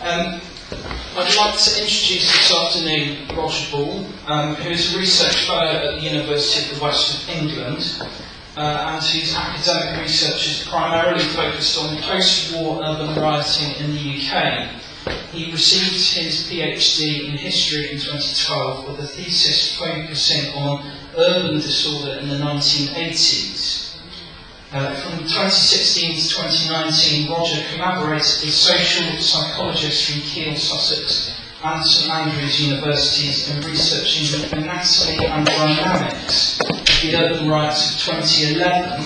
I'd like to introduce this afternoon Roger Poole, who is a research fellow at the University of the West of England, and whose academic research is primarily focused on post-war urban rioting in the UK. He received his PhD in history in 2012 with a thesis focusing on urban disorder in the 1980s. From 2016 to 2019, Roger collaborated with social psychologists from Keele, Sussex and St Andrews Universities in researching the anatomy and dynamics of the urban riots of 2011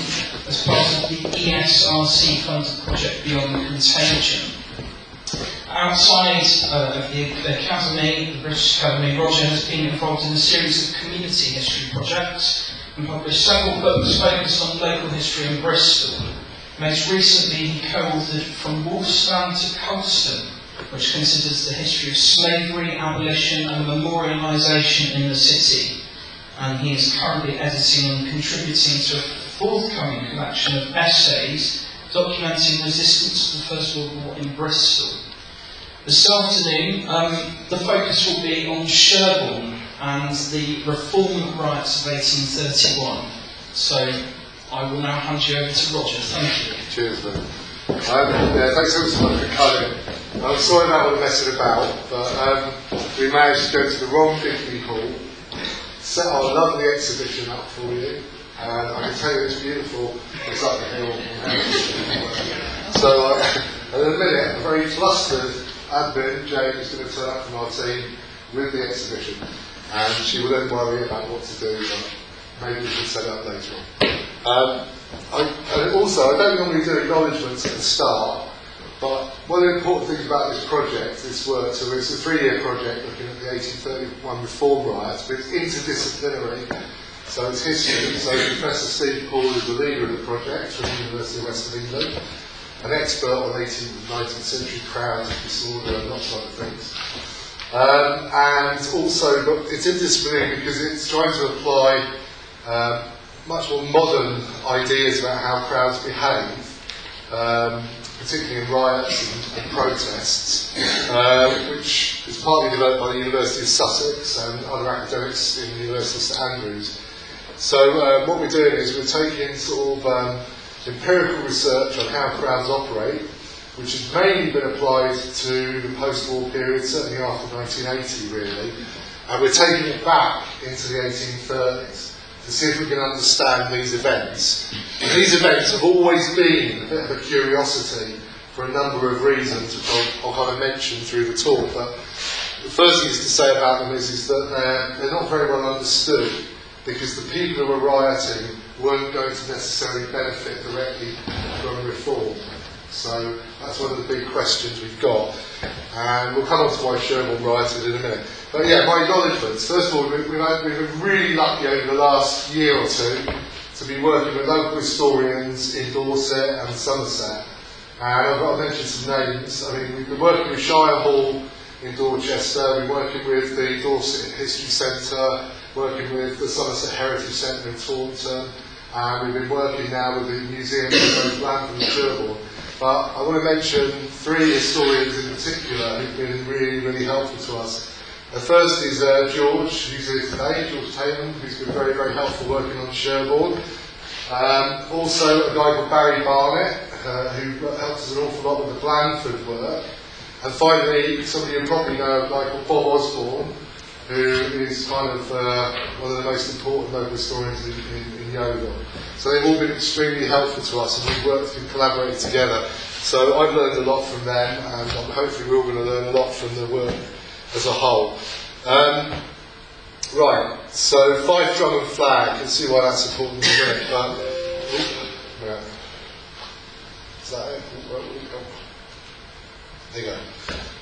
as part of the ESRC-funded project Beyond Contagion. Outside of the Academy, the British Academy, Roger has been involved in a series of community history projects and published several books focused on local history in Bristol. Most recently, he co-authored From Wolfstand to Colston, which considers the history of slavery, abolition and memorialisation in the city. And he is currently editing and contributing to a forthcoming collection of essays documenting resistance to the First World War in Bristol. This afternoon, the focus will be on Sherborne and the Reform riots of 1831. So I will now hand you over to Roger. Thank you. Cheers, man. Thanks ever so much for coming. I'm sorry about what the mess is about, but we managed to go to the wrong picnic hall, set our lovely exhibition up for you, and I can tell you it's beautiful. It's up the hill. So in a minute, a very flustered admin, Jane, is going to turn up from our team with the exhibition, and she will then worry about what to do, but maybe we can set it up later on. And also, I don't normally do acknowledgements at the start, but one of the important things about this project, this work, so it's a 3-year project looking at the 1831 Reform riots, but it's interdisciplinary, so it's history. So Professor Steve Poole is the leader of the project from the University of West of England, an expert on 18th and 19th century crowd disorder and lots of other things. And also, but it's interdisciplinary because it's trying to apply much more modern ideas about how crowds behave, particularly in riots and protests, which is partly developed by the University of Sussex and other academics in the University of St Andrews. So what we're doing is we're taking sort of empirical research on how crowds operate, which has mainly been applied to the post-war period, certainly after 1980 really, and we're taking it back into the 1830s to see if we can understand these events. And these events have always been a bit of a curiosity for a number of reasons, which I'll kind of mention through the talk, but the first thing to say about them is that they're not very well understood, because the people who were rioting weren't going to necessarily benefit directly from reform. So that's one of the big questions we've got. And we'll come on to why Sherborne rioted in a minute. But yeah, my acknowledgements. First of all, we've been really lucky over the last year or two to be working with local historians in Dorset and Somerset. And I've got to mention some names. I mean, we've been working with Shire Hall in Dorchester, we're working with the Dorset History Centre, working with the Somerset Heritage Centre in Taunton, and we've been working now with the museums in both Blandford and Sherborne. But I want to mention 3 historians in particular who've been really, really helpful to us. The first is George, who's here today, George Tatum, who's been very, very helpful working on Sherborne. Also a guy called Barry Barnett, who helps us an awful lot with the Blandford work. And finally, somebody you probably know, a guy called Bob Osborne, who is kind of one of the most important local historians in Yeovil. So they've all been extremely helpful to us, and we've worked and collaborated together. So I've learned a lot from them, and hopefully we're all going to learn a lot from the work as a whole. Right, so Fife, drum and flag. You can see why that's important in a minute. Yeah. Is that it? There you go.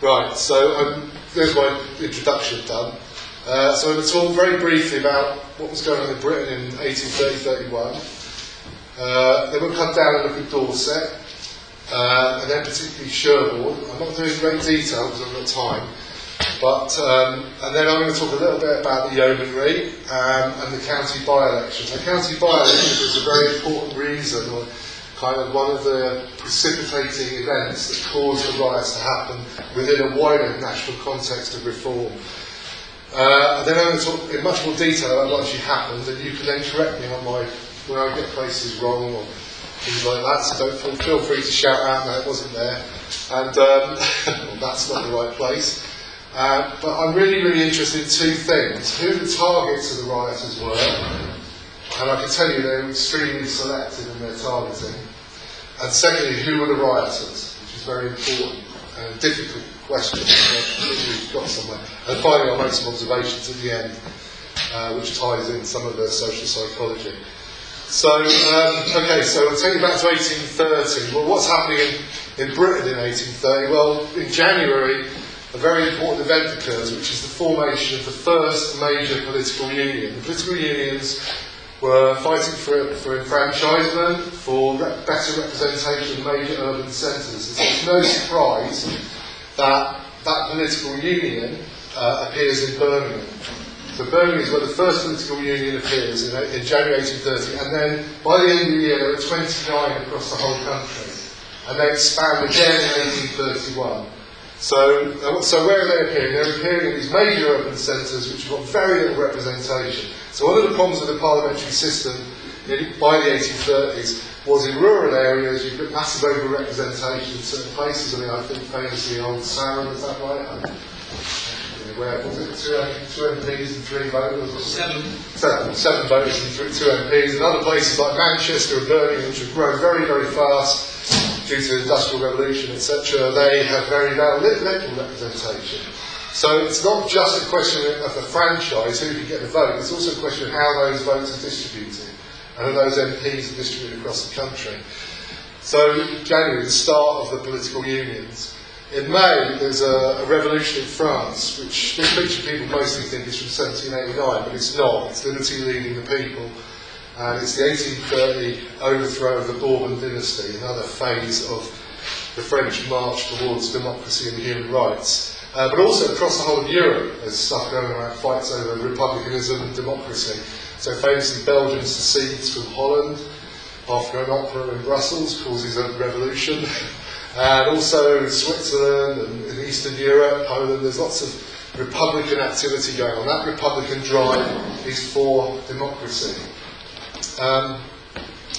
Right, so there's my introduction done. So I'm going to talk very briefly about what was going on in Britain in 1830-31. Then we'll come down and look at Dorset, and then particularly Sherborne. I'm not doing great detail because I've got time, but and then I'm going to talk a little bit about the Yeomanry and the county by-election. The county by-election is a very important reason, or kind of one of the precipitating events that caused the riots to happen within a wider national context of reform. Then I'm going to talk in much more detail about what actually happened, and you can then correct me on when I get places wrong or things like that, so don't feel free to shout out, no, it wasn't there, and well, that's not the right place. But I'm really, really interested in two things: who the targets of the rioters were, and I can tell you they were extremely selective in their targeting, and secondly, who were the rioters, which is very important and difficult question, but we've got somewhere. And finally, I'll make some observations at the end, which ties in some of the social psychology. So, okay, so I'll take you back to 1830. Well, what's happening in Britain in 1830? Well, in January, a very important event occurs, which is the formation of the first major political union. The political unions were fighting for enfranchisement, for better representation of major urban centres. So it's no surprise that that political union appears in Birmingham. So Birmingham is where the first political union appears in January 1830, and then by the end of the year there are 29 across the whole country, and they expand again in 1831. So where are they appearing? They're appearing in these major urban centres which have got very little representation. So one of the problems with the parliamentary system by the 1830s was in rural areas you've got massive over-representation in certain places. I mean, I think famously Old Sarum, is that right? Where was it? Two MPs and 3 voters? Or seven voters and 2 MPs. And other places like Manchester and Birmingham, which have grown very, very fast due to the Industrial Revolution, etc., they have very little representation. So it's not just a question of the franchise, who can get the vote, it's also a question of how those votes are distributed and how those MPs are distributed across the country. So January, the start of the political unions. In May, there's a revolution in France, which people mostly think is from 1789, but it's not. It's liberty leading the people. And it's the 1830 overthrow of the Bourbon dynasty, another phase of the French march towards democracy and human rights. But also across the whole of Europe, there's stuff going around, fights over republicanism and democracy. So famously, Belgium secedes from Holland after an opera in Brussels causes a revolution. And also Switzerland and in Eastern Europe, Poland, there's lots of republican activity going on. That republican drive is for democracy.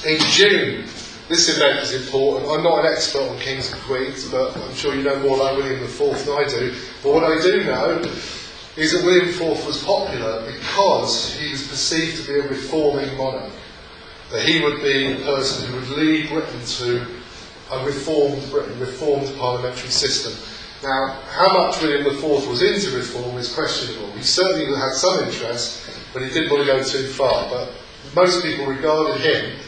In June, this event is important. I'm not an expert on kings and queens, but I'm sure you know more about William IV than I do. But what I do know is that William IV was popular because he was perceived to be a reforming monarch. That he would be the person who would lead Britain to a reformed Britain, reformed parliamentary system. Now, how much William IV was into reform is questionable. He certainly had some interest, but he didn't want to go too far. But most people regarded him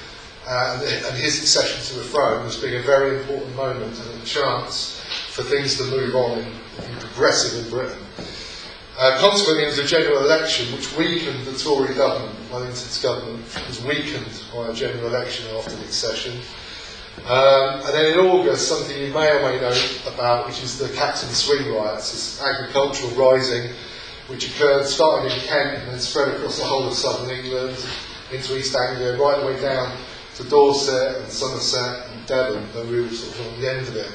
and his succession to the throne as being a very important moment and a chance for things to move on and progressive in Britain. Consequently, there was a general election which weakened the Tory government. Wellington's government was weakened by a general election after the accession. And then in August, something you may or may know about, which is the Captain Swing riots, this agricultural rising which occurred starting in Kent and then spread across the whole of southern England, into East Anglia, right the way down to Dorset and Somerset and Devon, and we were sort of on the end of it.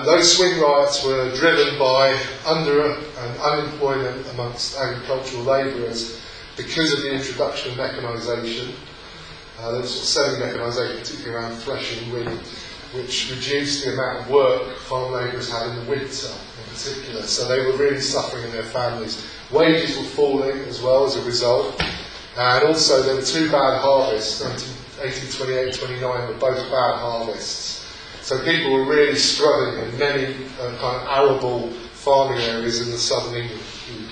Those swing riots were driven by under and unemployment amongst agricultural labourers because of the introduction of mechanisation. There was sort of semi-mechanisation, particularly around threshing wheat, which reduced the amount of work farm labourers had in the winter in particular. So they were really suffering in their families. Wages were falling as well as a result. And also there were 2 bad harvests, 1828-29 were both bad harvests. So people were really struggling in many kind of arable farming areas in the southern England.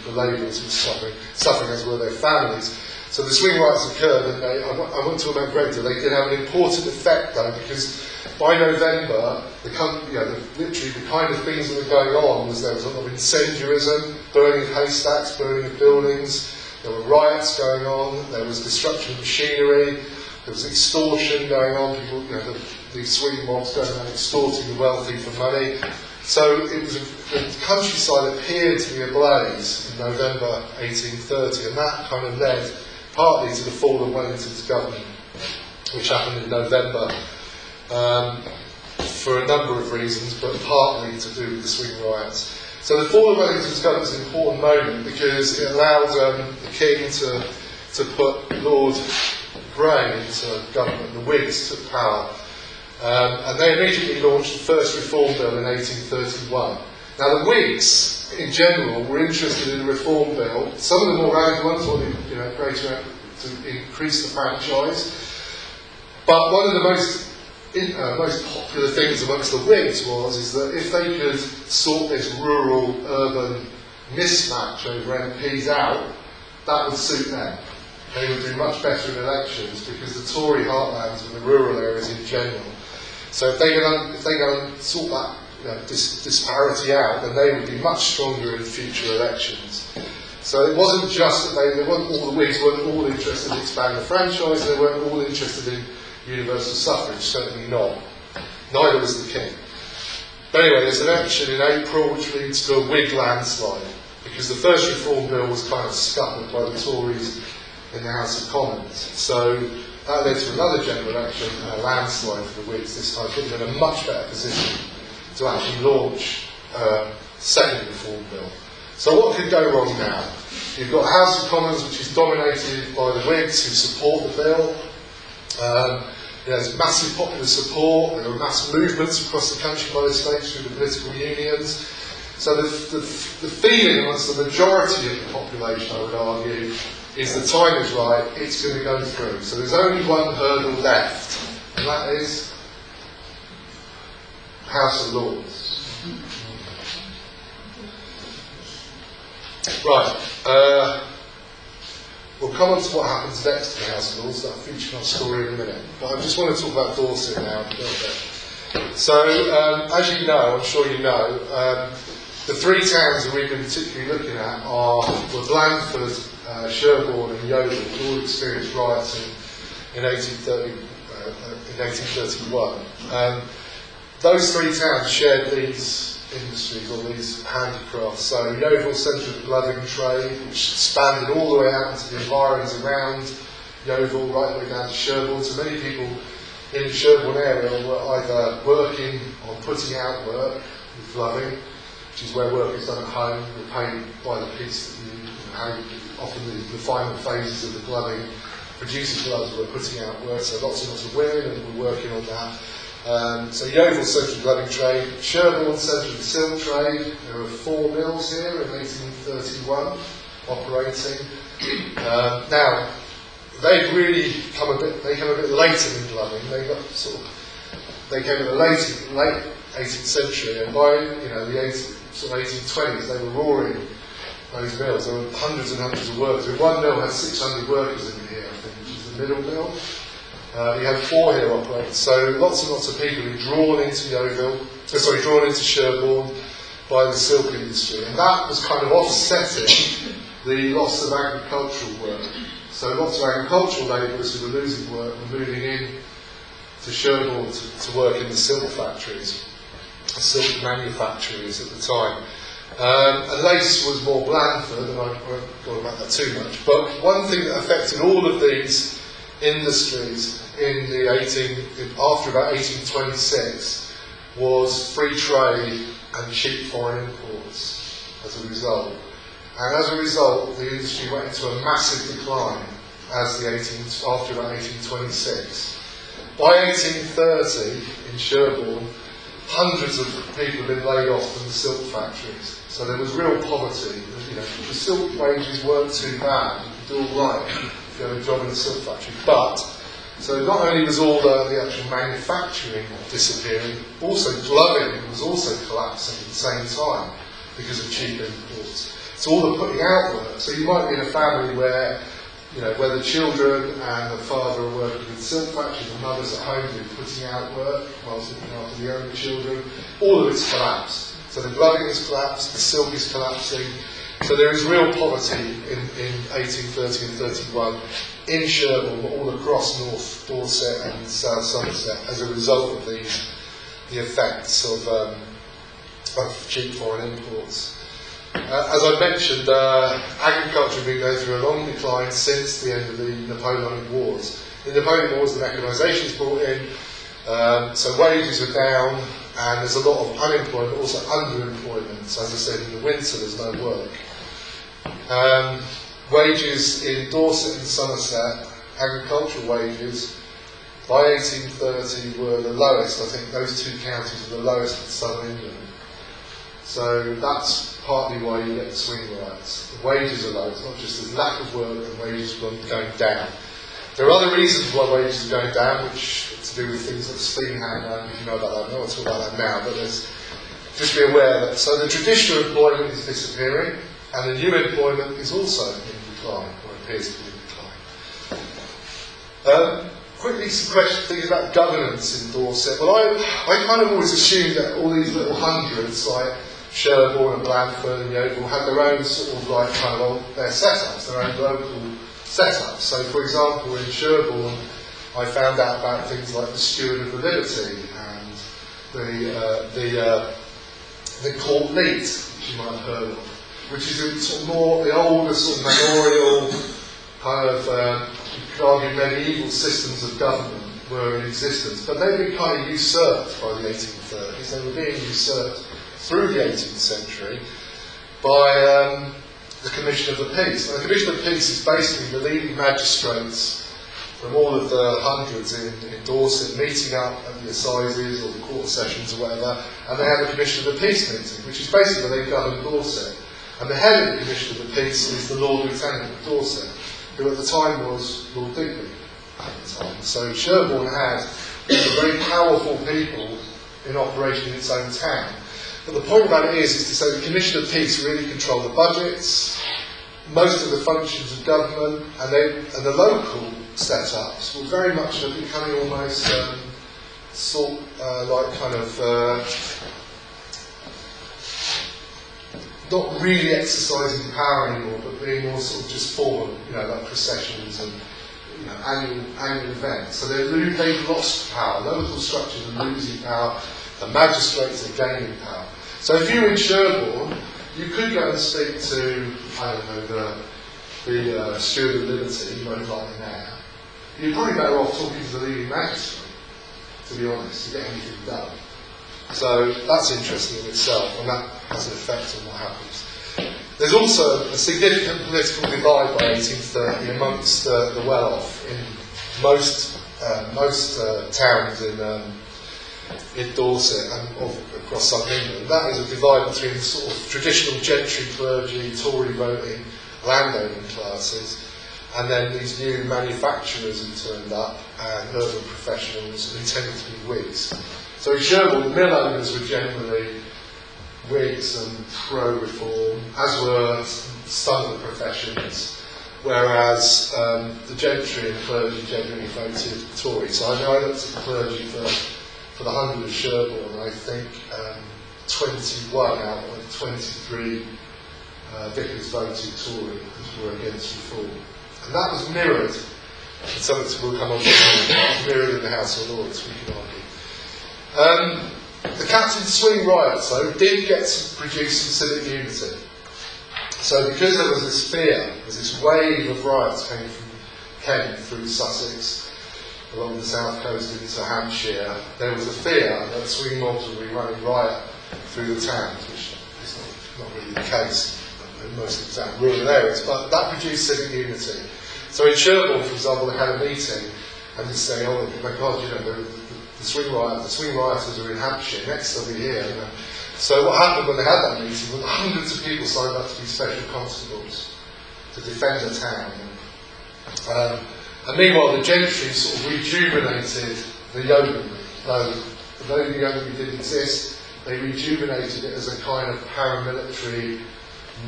The labourers were suffering as were their families. So the swing riots occurred, and I went to a greater. They did have an important effect though, because by November, literally the kind of things that were going on was there was a lot of incendiarism, burning of haystacks, burning of buildings. There were riots going on. There was destruction of machinery. There was extortion going on. People, these swing mobs going around extorting the wealthy for money. So it was the countryside appeared to be ablaze in November 1830, and that kind of led partly to the fall of Wellington's government, which happened in November for a number of reasons, but partly to do with the swing riots. So the fall of Wellington's government is an important moment because it allowed the King to put Lord Grey into government. The Whigs took power, and they immediately launched the first reform bill in 1831. Now the Whigs, in general, were interested in the reform bill. Some of the more radical ones wanted, greater to increase the franchise. But one of the most popular things amongst the Whigs is that if they could sort this rural-urban mismatch over MPs out, that would suit them. They would do much better in elections because the Tory heartlands were the rural areas in general. So if they can sort that disparity out, then they would be much stronger in future elections. So it wasn't just that all the Whigs weren't all interested in expanding the franchise, they weren't all interested in universal suffrage, certainly not. Neither was the King. But anyway, there's an election in April which leads to a Whig landslide, because the first reform bill was kind of scuppered by the Tories in the House of Commons. So that led to another general election and a landslide for the Whigs, this time putting them in a much better position to actually launch a second reform bill. So what could go wrong now? You've got the House of Commons, which is dominated by the Whigs who support the bill. There's massive popular support, there are mass movements across the country by the states through the political unions. So the feeling amongst the majority of the population, I would argue, is the time is right, it's going to go through. So there's only one hurdle left, and that is House of Lords. Right. We'll come on to what happens next in the House of Lords, that'll feature my story in a minute. But I just want to talk about Dorset now a little bit. So, as you know, I'm sure you know, the three towns that we've been particularly looking at were Blandford, Sherborne and Yeovil, who all experienced riots in 1831. Those three towns shared these industries, or these handicrafts. So Yeovil centred the gloving trade, which expanded all the way out into the environs around Yeovil, right the way down to Sherborne. So many people in the Sherborne area were either working on putting out work with gloving, which is where work is done at home, you're paid by the piece that often the final phases of the gloving, producing gloves were putting out work, so lots and lots of women were working on that. So Yeovil centred the gloving trade, Sherborne centred the silk trade. There were 4 mills here in 1831 operating. Now they came a bit later in gloving. They came in the late 18th century, and by the 1820s they were roaring those mills. There were hundreds and hundreds of workers. One mill had 600 workers in here, I think, which is the middle mill. We had 4 here operating, so lots and lots of people were drawn into Sherborne by the silk industry, and that was kind of offsetting the loss of agricultural work. So lots of agricultural labourers who were losing work were moving in to Sherborne to work in the silk factories, silk manufactories at the time. And lace was more Blandford, and I won't go on about that too much. But one thing that affected all of these industries after about 1826 was free trade and cheap foreign imports as a result. And as a result, the industry went into a massive decline after about 1826. By 1830, in Sherborne, hundreds of people had been laid off from the silk factories. So there was real poverty. The silk wages weren't too bad. You could do all right if you had a job in a silk factory. But, so not only was all the actual manufacturing disappearing, also gloving was also collapsing at the same time because of cheap imports. So all the putting out work. So you might be in a family where the children and the father are working in silk factories, the mother's at home doing putting out work whilst looking after the younger children. All of it's collapsed. So the gloving has collapsed, the silk is collapsing. So there is real poverty in 1830 and 31 in Sherborne, but all across North Dorset and South Somerset as a result of the effects of cheap foreign imports. As I mentioned, agriculture has been going through a long decline since the end of the Napoleonic Wars. In the Napoleonic Wars, the mechanisation was brought in, So wages are down, and there's a lot of unemployment, also underemployment. So as I said, in the winter there's no work. Wages in Dorset and Somerset, agricultural wages, by 1830 were the lowest. I think those two counties are the lowest in southern England. So that's partly why you get the swing riots. The wages are low. It's not just there's lack of work and wages are going down. There are other reasons why wages are going down, which are to do with things like steam hand, if you know about that. I'm not going to talk about that now, but just be aware that so the traditional employment is disappearing, and the new employment is also in decline, or appears to be in decline. Quickly, some questions, things about governance in Dorset. Well, I kind of always assumed that all these little hundreds, like Sherborne and Blandford and Yeovil, had their own sort of like kind of their setups, their own local setups. So, for example, in Sherborne, I found out about things like the Steward of the Liberty and the Court Leet, which you might have heard of, which is a sort of more the older sort of manorial kind of you could argue medieval systems of government were in existence, but they've been kind of usurped by the 1830s. They were being usurped through the 18th century by the Commission of the Peace. Now, the Commission of Peace is basically the leading magistrates from all of the hundreds in Dorset meeting up at the assizes or the court sessions or whatever, and they have a Commission of the Peace meeting, which is basically where they govern Dorset. And the head of the Commission of the Peace is the Lord Lieutenant of Dorset, who at the time was Lord Digby at the time. So Sherborne had very powerful people in operation in its own town. But the point about it is to say the Commission of Peace really control the budgets, most of the functions of government, and the local setups were very much becoming almost like kind of not really exercising power anymore, but being more sort of just formal, like processions and annual events. So they've lost power. Local structures are losing power. The magistrates are gaining power. So if you were in Sherborne, you could go and speak to, I don't know, the Steward of Liberty, you won't like him now. You're probably better off talking to the leading magistrate, to be honest, to get anything done. So that's interesting in itself, and that has an effect on what happens. There's also a significant political divide by 1830 amongst the well-off in most towns in Dorset and across southern England. That is a divide between sort of traditional gentry clergy, Tory voting, landowning classes, and then these new manufacturers who turned up and urban professionals who tended to be Whigs. So in Sherborne, the mill owners were generally Whigs and pro-reform, as were some of the professions, whereas the gentry and clergy generally voted Tory. So I know I looked at the clergy for the 100 of Sherborne, and I think 21 out of 23 vicars voted Tory and were against reform. And that was mirrored, and something we'll come on to, that was mirrored in the House of Lords, we can argue. The Captain's Swing riots, though, did get to produce some civic unity. So because there was this fear, this wave of riots came from Kent through Sussex, along the south coast into Hampshire, there was a fear that swing mobs would be running riot through the towns, which is not really the case in most of the rural areas, but that produced civic unity. So in Sherborne, for example, they had a meeting and they say, oh my God, the swing rioters are in Hampshire, next they'll be here. So what happened when they had that meeting was hundreds of people signed up to be special constables to defend the town. And meanwhile, the gentry sort of rejuvenated the Yeomanry. Though the Yeomanry didn't exist, they rejuvenated it as a kind of paramilitary,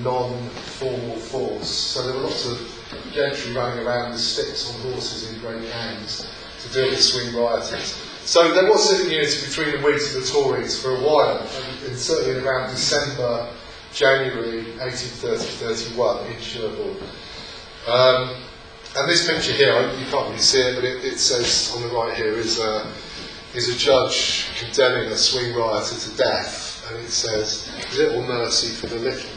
non-formal force. So there were lots of gentry running around with sticks on horses in great gangs to deal with swing rioters. So there was civic unity between the Whigs and the Tories for a while, and certainly around December, January 1830-31 in Sherborne. And this picture here, you can't really see it, but it says on the right here is a judge condemning a swing rioter to death, and it says, little mercy for the little.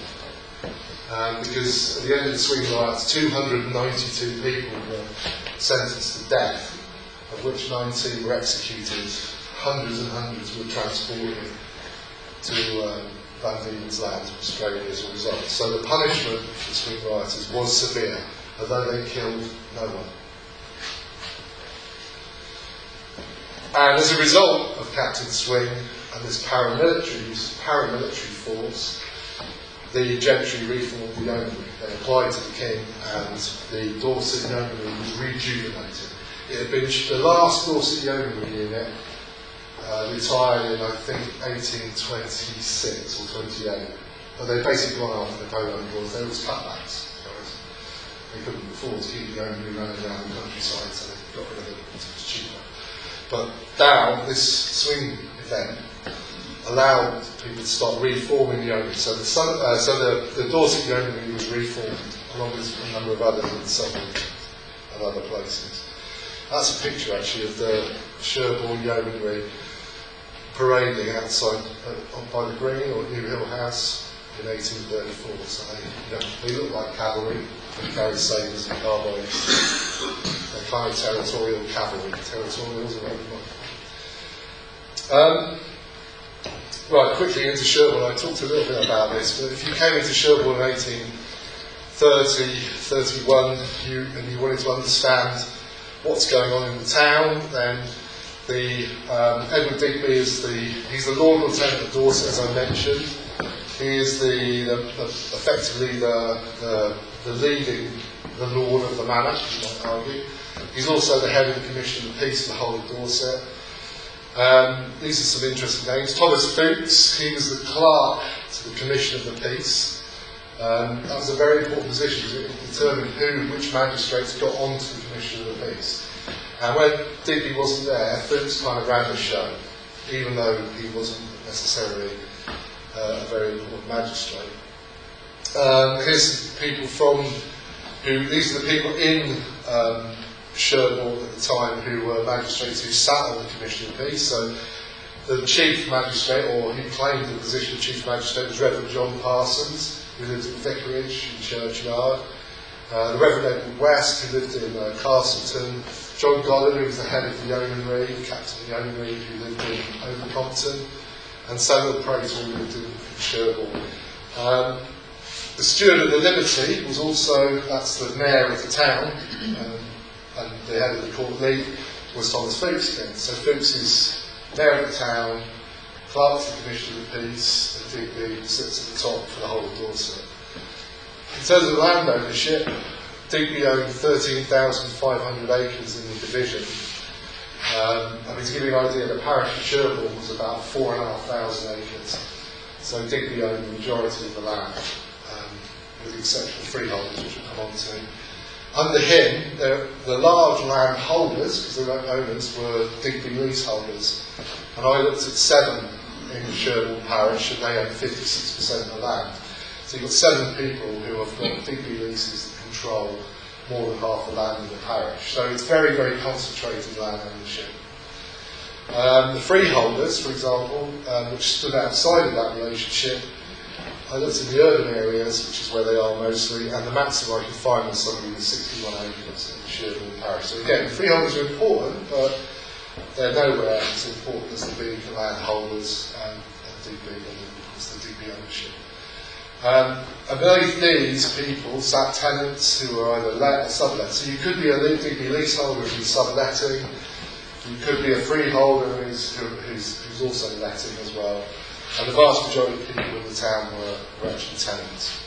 Because at the end of the swing riots, 292 people were sentenced to death. of which 19 were executed. Hundreds and hundreds were transported to Van Diemen's Land, Australia, as a result. So the punishment for swing rioters was severe, although they killed no one. And as a result of Captain Swing and this paramilitary force, the gentry reformed the Yeomanry. They applied to the king, and the Dorset Yeomanry was rejuvenated. It had been the last Dorset Yeomanry unit retired in, I think, 1826 or 28. But they basically gone after the Napoleon Wars. There was cutbacks. They couldn't afford to keep the Yeomanry running around the countryside, so they got rid of it because it was cheaper. But now, this swing event allowed people to start reforming the Yeomanry. So the Dorset Yeomanry was reformed, along with a number of others in Suffolk and other places. That's a picture, actually, of the Sherborne Yeomanry parading outside by the Green or New Hill House in 1834. So they look like cavalry. They carry sabres and carbines. They're kind of territorial cavalry. Territorials are very right, quickly into Sherborne. I talked a little bit about this, but if you came into Sherborne in 1830, 31, and you wanted to understand what's going on in the town, then Edward Digby is he's the Lord Lieutenant of Dorset, as I mentioned. He is effectively the Lord of the Manor, you might argue. He's also the head of the Commission of Peace for the whole of Dorset. These are some interesting names. Thomas Fuchs, he was the clerk to the Commission of the Peace. That was a very important position because it determined which magistrates got onto the Commission of the Peace. And when Digby wasn't there, Fuchs kind of ran the show, even though he wasn't necessarily a very important magistrate. Here's some people these are the people in Sherborne at the time who were magistrates who sat on the Commission of Peace. So the chief magistrate, or he claimed the position of chief magistrate, was Reverend John Parsons, who lived in Vicarage and Churchyard. The Reverend Edward West, who lived in Castleton. John Goddard, who was the head of the Yeomanry, captain of the Yeomanry, who lived in Overcompton. And Samuel Prater, who lived in Sherborne. The Steward of the Liberty was also, that's the mayor of the town, and the head of the court league was Thomas Fuchs again. So Fuchs is mayor of the town, clerk to the Commission of Peace, and Digby sits at the top for the whole of Dorset. In terms of land ownership, Digby owned 13,500 acres in the division. To give you an idea, the parish of Sherborne was about 4,500 acres. So Digby owned the majority of the land, with the exception of freeholders, which we'll come on to. Under him, the large land holders, because they weren't owners, were Digby leaseholders. And I looked at 7 in Sherborne parish, and they owned 56% of the land. So you've got 7 people who have got Digby leases that control more than half the land in the parish. So it's very, very concentrated land ownership. The freeholders, for example, which stood outside of that relationship, I looked in the urban areas, which is where they are mostly, and the maximum I could find was something with 61 acres in Sherborne parish. So again, freeholders are important, but they're nowhere as important as the big landholders and Digby, and of course the Digby ownership. And beneath these people sat tenants who were either let or sublet. So you could be a Digby leaseholder who's subletting, you could be a freeholder who's also letting as well. And the vast majority of people in the town were actually tenants.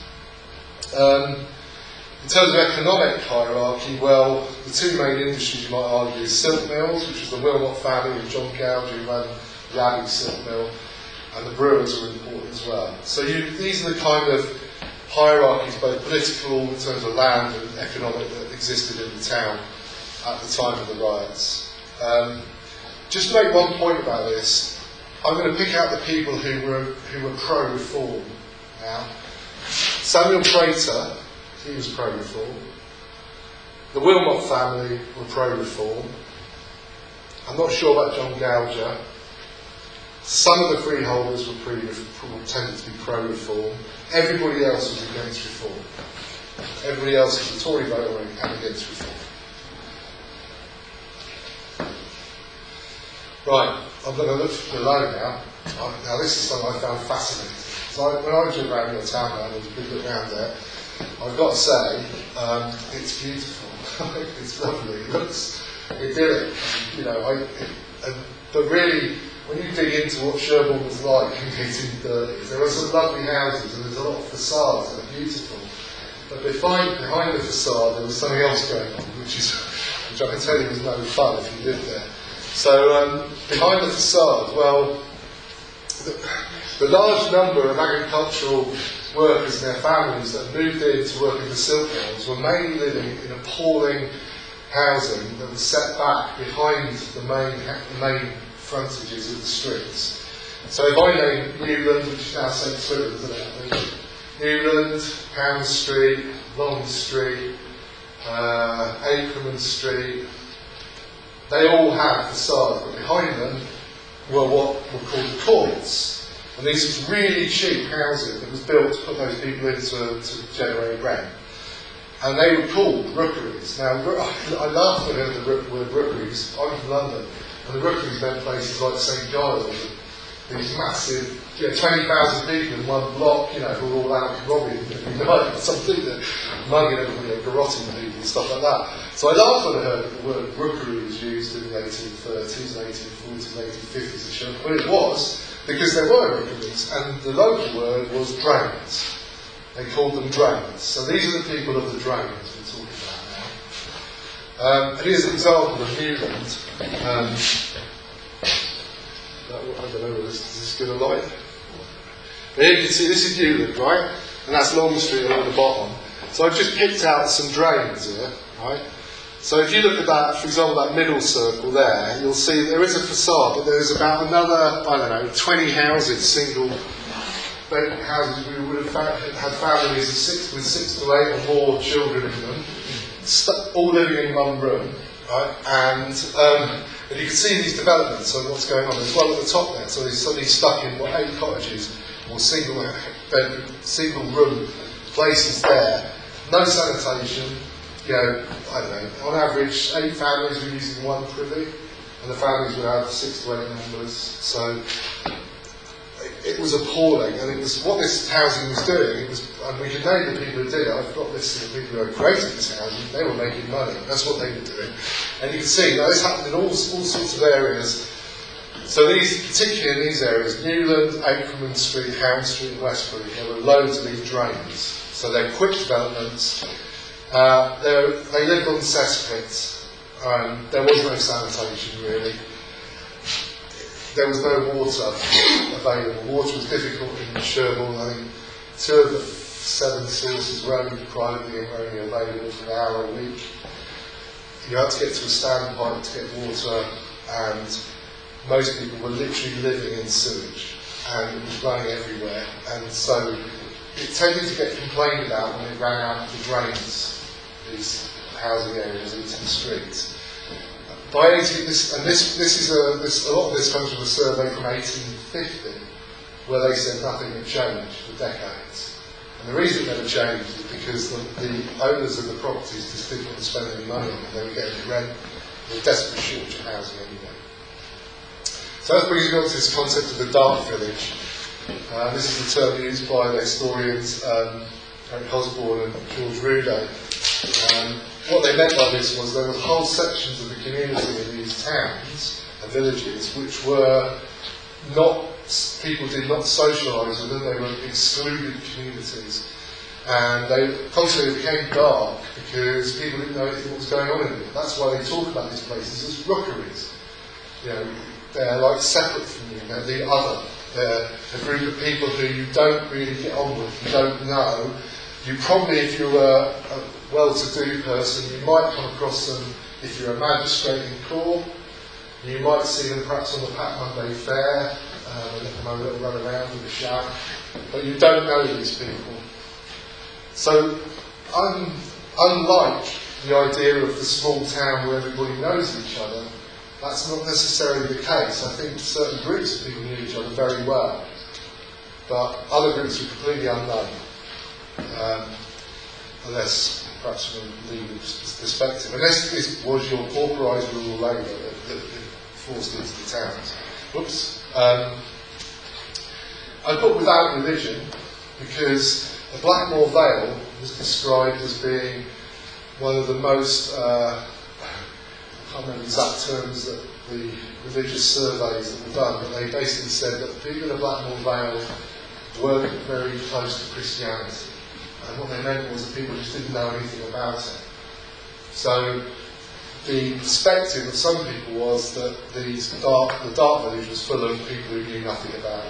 In terms of economic hierarchy, well, the 2 main industries you might argue is silk mills, which was the Wilmot family of John Gouger who ran the Abbey silk mill, and the brewers were important as well. So these are the kind of hierarchies, both political in terms of land and economic, that existed in the town at the time of the riots. Just to make one point about this, I'm going to pick out the people who were pro-reform now. Samuel Prater, he was pro-reform. The Wilmot family were pro-reform. I'm not sure about John Gouger. Some of the freeholders tended to be pro-reform. Everybody else was against reform. Everybody else was a Tory voter and against reform. Right, I'm going to look below now. Now this is something I found fascinating. So when I was around your town there, there was a big look around there. I've got to say, it's beautiful. It's lovely. It looks idyllic. You know, but really, when you dig into what Sherborne was like in the 1830s, there were some lovely houses and there's a lot of facades that are beautiful. But behind the facade, there was something else going on, which I can tell you was no fun if you lived there. So behind the facade, well, the large number of agricultural workers and their families that moved in to work in the silk mills were mainly living in appalling housing that was set back behind the main frontages of the streets. So if I name Newland, which is now St. Swithin's, isn't it? Newland, Pound Street, Long Street, Ackerman Street, they all had facades, but behind them were what were called the courts. And these were really cheap housing that was built to put those people in to generate rent. And they were called rookeries. Now, I laughed when I heard the word rookeries. I'm from London, and the rookeries meant places like St. Giles, these massive, 20,000 people in one block, who were all out robbing every night or something, mugging everybody, garrotting people and stuff like that. So I laughed when I heard that the word rookery was used in the 1830s, 1840s, 1850s, but it was because there were rookeries, and the local word was drains. They called them drains. So these are the people of the drains we're talking about now. And here's an example of Newland. I don't know whether this is going to light. But here you can see this is Newland, right? And that's Long Street along the bottom. So I've just picked out some drains here, right? So if you look at that, for example, that middle circle there, you'll see there is a facade, but there's about another, 20 houses, single houses. We would have had families with 6 to 8 or more children in them, all living in one room, right? And you can see these developments and what's going on. There's one at the top there, so they're suddenly stuck in 8 cottages or single room places there. No sanitation. On average, 8 families were using 1 privy, and the families would have 6 to 8 members. So it was appalling, and it was what this housing was doing. And we can name the people who did it. I've got lists of the people who had created this housing. They were making money. That's what they were doing. And you can see now this happened in all sorts of areas. So particularly in these areas, Newland, Ackerman Street, Hound Street, and Westbury, there were loads of these drains. So they're quick developments. They lived on cesspits. There was no sanitation really. There was no water available. Water was difficult in Sherborne. I think 2 of the 7 sources were only privately and were only available for an hour a week. You had to get to a standpipe to get water, and most people were literally living in sewage, and it was running everywhere. And so it tended to get complained about when it ran out of the drains, these housing areas into the streets. By a lot of this comes from a survey from 1850, where they said nothing had changed for decades. And the reason it never changed is because the owners of the properties just didn't want to spend any money on it. They were getting rent. They were desperately short of housing anyway. So that brings me on to this concept of the dark village. This is the term used by the historians Eric Osborne and George Rudo. What they meant by this was there were whole sections of the community in these towns and villages which were not, people did not socialise with them, they were excluded communities. And they constantly became dark because people didn't know anything what was going on in them. That's why they talk about these places as rookeries. They're like separate from you, they're the other. They're a group of people who you don't really get on with, you don't know. You probably, if you're a well-to-do person, you might come across them if you're a magistrate in court. You might see them perhaps on the Pat Monday Fair, and let them have a little run around with a shout. But you don't know these people. So, unlike the idea of the small town where everybody knows each other, that's not necessarily the case. I think certain groups of people knew each other very well, but other groups were completely unknown. Unless, perhaps from a legal perspective, unless this was your pauperised rural labour that forced into the towns. Whoops. I put without revision because the Blackmore Vale was described as being one of the most, I can't remember the exact terms that the religious surveys that were done, but they basically said that the people of Blackmore Vale weren't very close to Christianity. And what they meant was that people just didn't know anything about it. So the perspective of some people was that the dark village was full of people who knew nothing about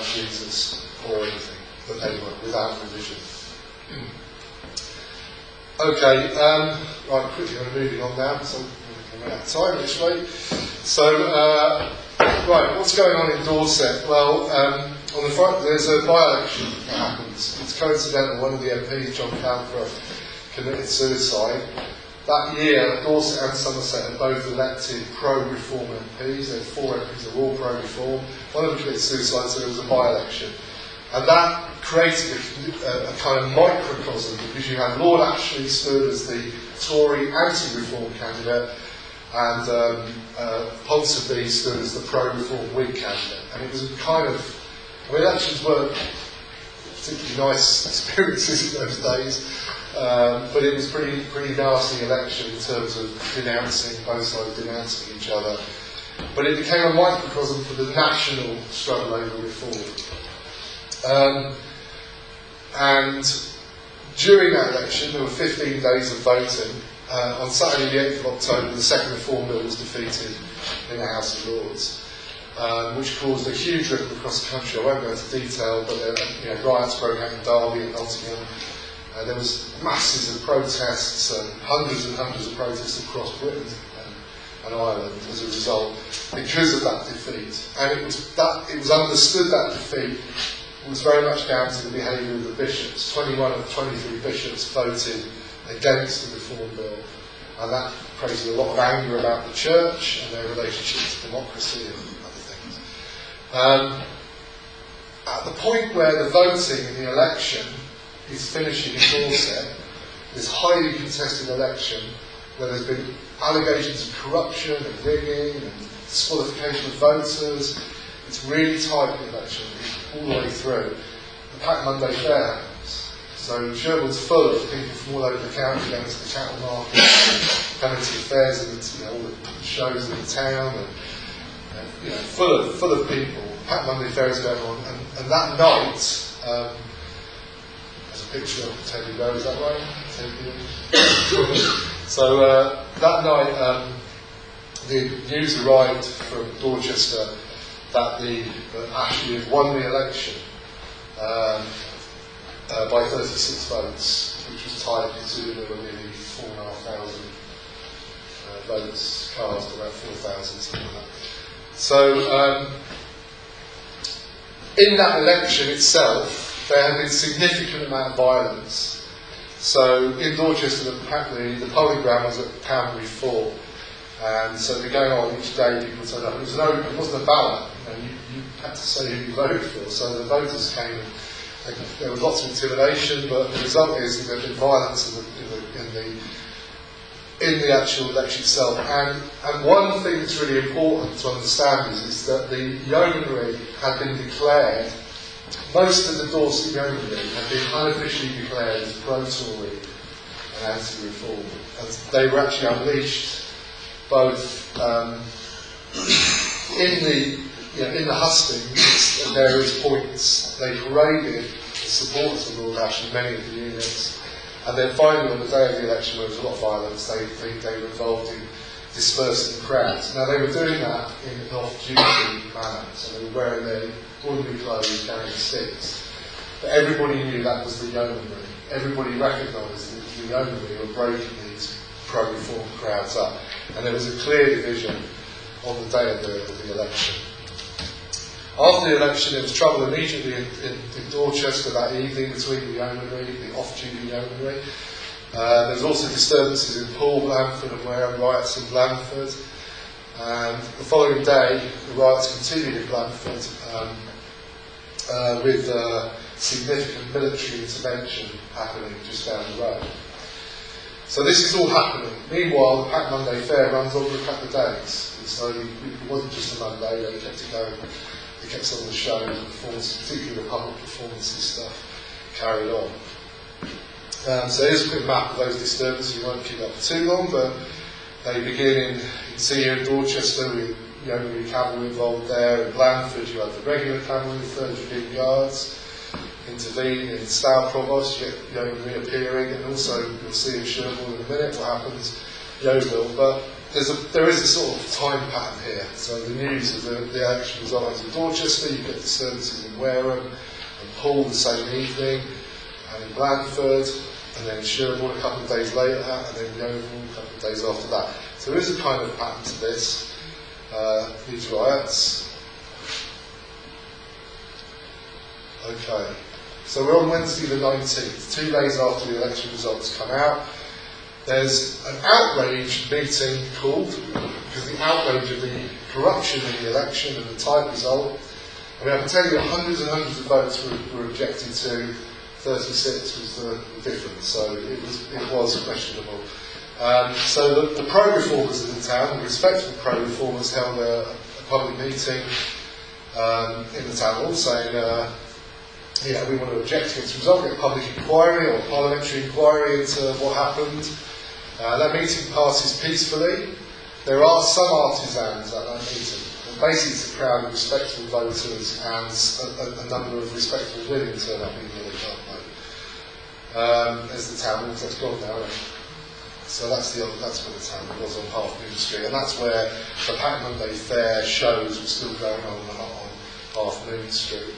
Jesus or anything, but they were without religion. Okay, right, quickly, I'm moving on now, so we're running out of time actually. So, right, what's going on in Dorset? Well, on the front, there's a by-election that happens. It's coincidental, one of the MPs, John Cavalry, committed suicide. That year, Dorset and Somerset had both elected pro-reform MPs. There were 4 MPs that were all pro-reform. One of them committed suicide, so there was a by-election. And that created a kind of microcosm, because you had Lord Ashley stood as the Tory anti-reform candidate, and Ponsonby stood as the pro-reform Whig candidate. And it was a kind of, I mean, elections weren't particularly nice experiences in those days. But it was pretty nasty election in terms of denouncing, both sides denouncing each other. But it became a microcosm for the national struggle over reform. And during that election, there were 15 days of voting. On Saturday the 8th of October, the second reform bill was defeated in the House of Lords, which caused a huge ripple across the country. I won't go into detail, but riots broke out in Derby and Nottingham. There was masses of protests and hundreds of protests across Britain and Ireland as a result because of that defeat. And it was understood that defeat was very much down to the behaviour of the bishops. 21 of the 23 bishops voted against the reform bill, and that created a lot of anger about the church and their relationship to democracy and other things. At the point where the voting in the election is finishing in Dorset, this highly contested election where there's been allegations of corruption and rigging and disqualification of voters. It's really tight, the election, all the way through. The Pack Monday Fair happens. So Sherborne's full of people from all over the county going to the cattle market, penalty fairs and all the shows in the town, and full of people. Pack Monday Fair is going on, and that night, picture of Teddy Bear, is that right? So that night, the news arrived from Dorchester that Ashley had won the election by 36 votes, which was tight considering there were nearly 4,500 votes cast, about 4,000, something like that. So in that election itself, there had been a significant amount of violence. So in Dorchester, the polling ground was at Cavalry 4, and so they're going on each day. People turned up. It wasn't a ballot. You had to say who you voted for. So the voters came, and there was lots of intimidation. But the result is that there's been violence in the actual election itself. And one thing that's really important to understand is that the Yeomanry had been declared. Most of the Dorset Yeomanry had been unofficially declared as pro-Tory and anti-reform. And they were actually unleashed both in the hustings at various points. They paraded the supporters of Lord Ashley, many of the units. And then finally, on the day of the election, where there was a lot of violence, they were involved in dispersing the crowds. Now, they were doing that in an off-duty manner. So they were wearing their ordinary clothes, carrying sticks. But everybody knew that was the Yeomanry. Everybody recognised that the Yeomanry were breaking these pro-reform crowds up. And there was a clear division on the day of the election. After the election, there was trouble immediately in Dorchester that evening between the Yeomanry, the off-duty Yeomanry. There was also disturbances in Poole, Blandford and Wareham, riots in Blandford. And the following day, the riots continued in Blandford with significant military intervention happening just down the road. So this is all happening. Meanwhile, the Pack Monday Fair runs on for a couple of days. So it wasn't just a Monday, they kept it going. They kept some of the shows and performances, particularly the public performances stuff, carried on. So here's a quick map of those disturbances. We won't keep that for too long, but they begin you can see here in Dorchester with Yeomanry Cavalry involved there. In Blandford you have the regular cavalry, the 3rd Dragoon Guards. Intervene in Stour Provost, you get Yeomanry appearing, and also you'll see in Sherborne in a minute what happens Yeovil. But there is a sort of time pattern here. So the news of the election results in Dorchester, you get disturbances in Wareham and Poole the same evening, and in Blandford, and then in Sherborne a couple of days later, and then Yeovil a couple of days after that. So there is a kind of pattern to this, these riots. Okay, so we're on Wednesday the 19th, 2 days after the election results come out. There's an outrage meeting called, because the outrage of the corruption in the election and the tight result. I mean, I can tell you that hundreds and hundreds of votes were objected to, 36 was the difference, so it was questionable. So the pro-reformers in the town, the respectable pro-reformers, held a public meeting in the town hall saying, we want to object against the result, get a public inquiry or a parliamentary inquiry into what happened. That meeting passes peacefully. There are some artisans at that meeting. And basically it's a crowd of respectable voters and a number of respectable women turn up even though they can't vote. There's the town hall, that's gone now. So that's where the town hall was on Half Moon Street, and that's where the Pack Monday Fair shows were still going on Half Moon Street.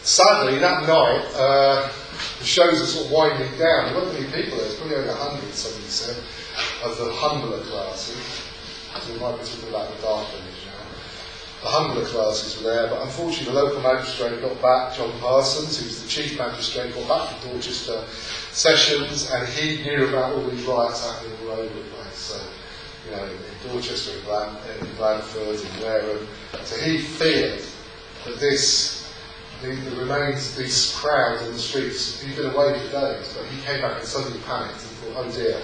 Sadly, that night, the shows were sort of winding down. There weren't many people there, there's probably over 100, somebody said, of the humbler classes. So we might be talking about the dark image now. The humbler classes were there, but unfortunately the local magistrate got back, John Parsons, who's the chief magistrate, got back from Dorchester sessions, and he knew about all these riots happening all over the place. So, in Dorchester, in Blandford, in Wareham. So he feared that the remains, these crowds on the streets, he'd been away for days, but he came back and suddenly panicked and thought, oh dear,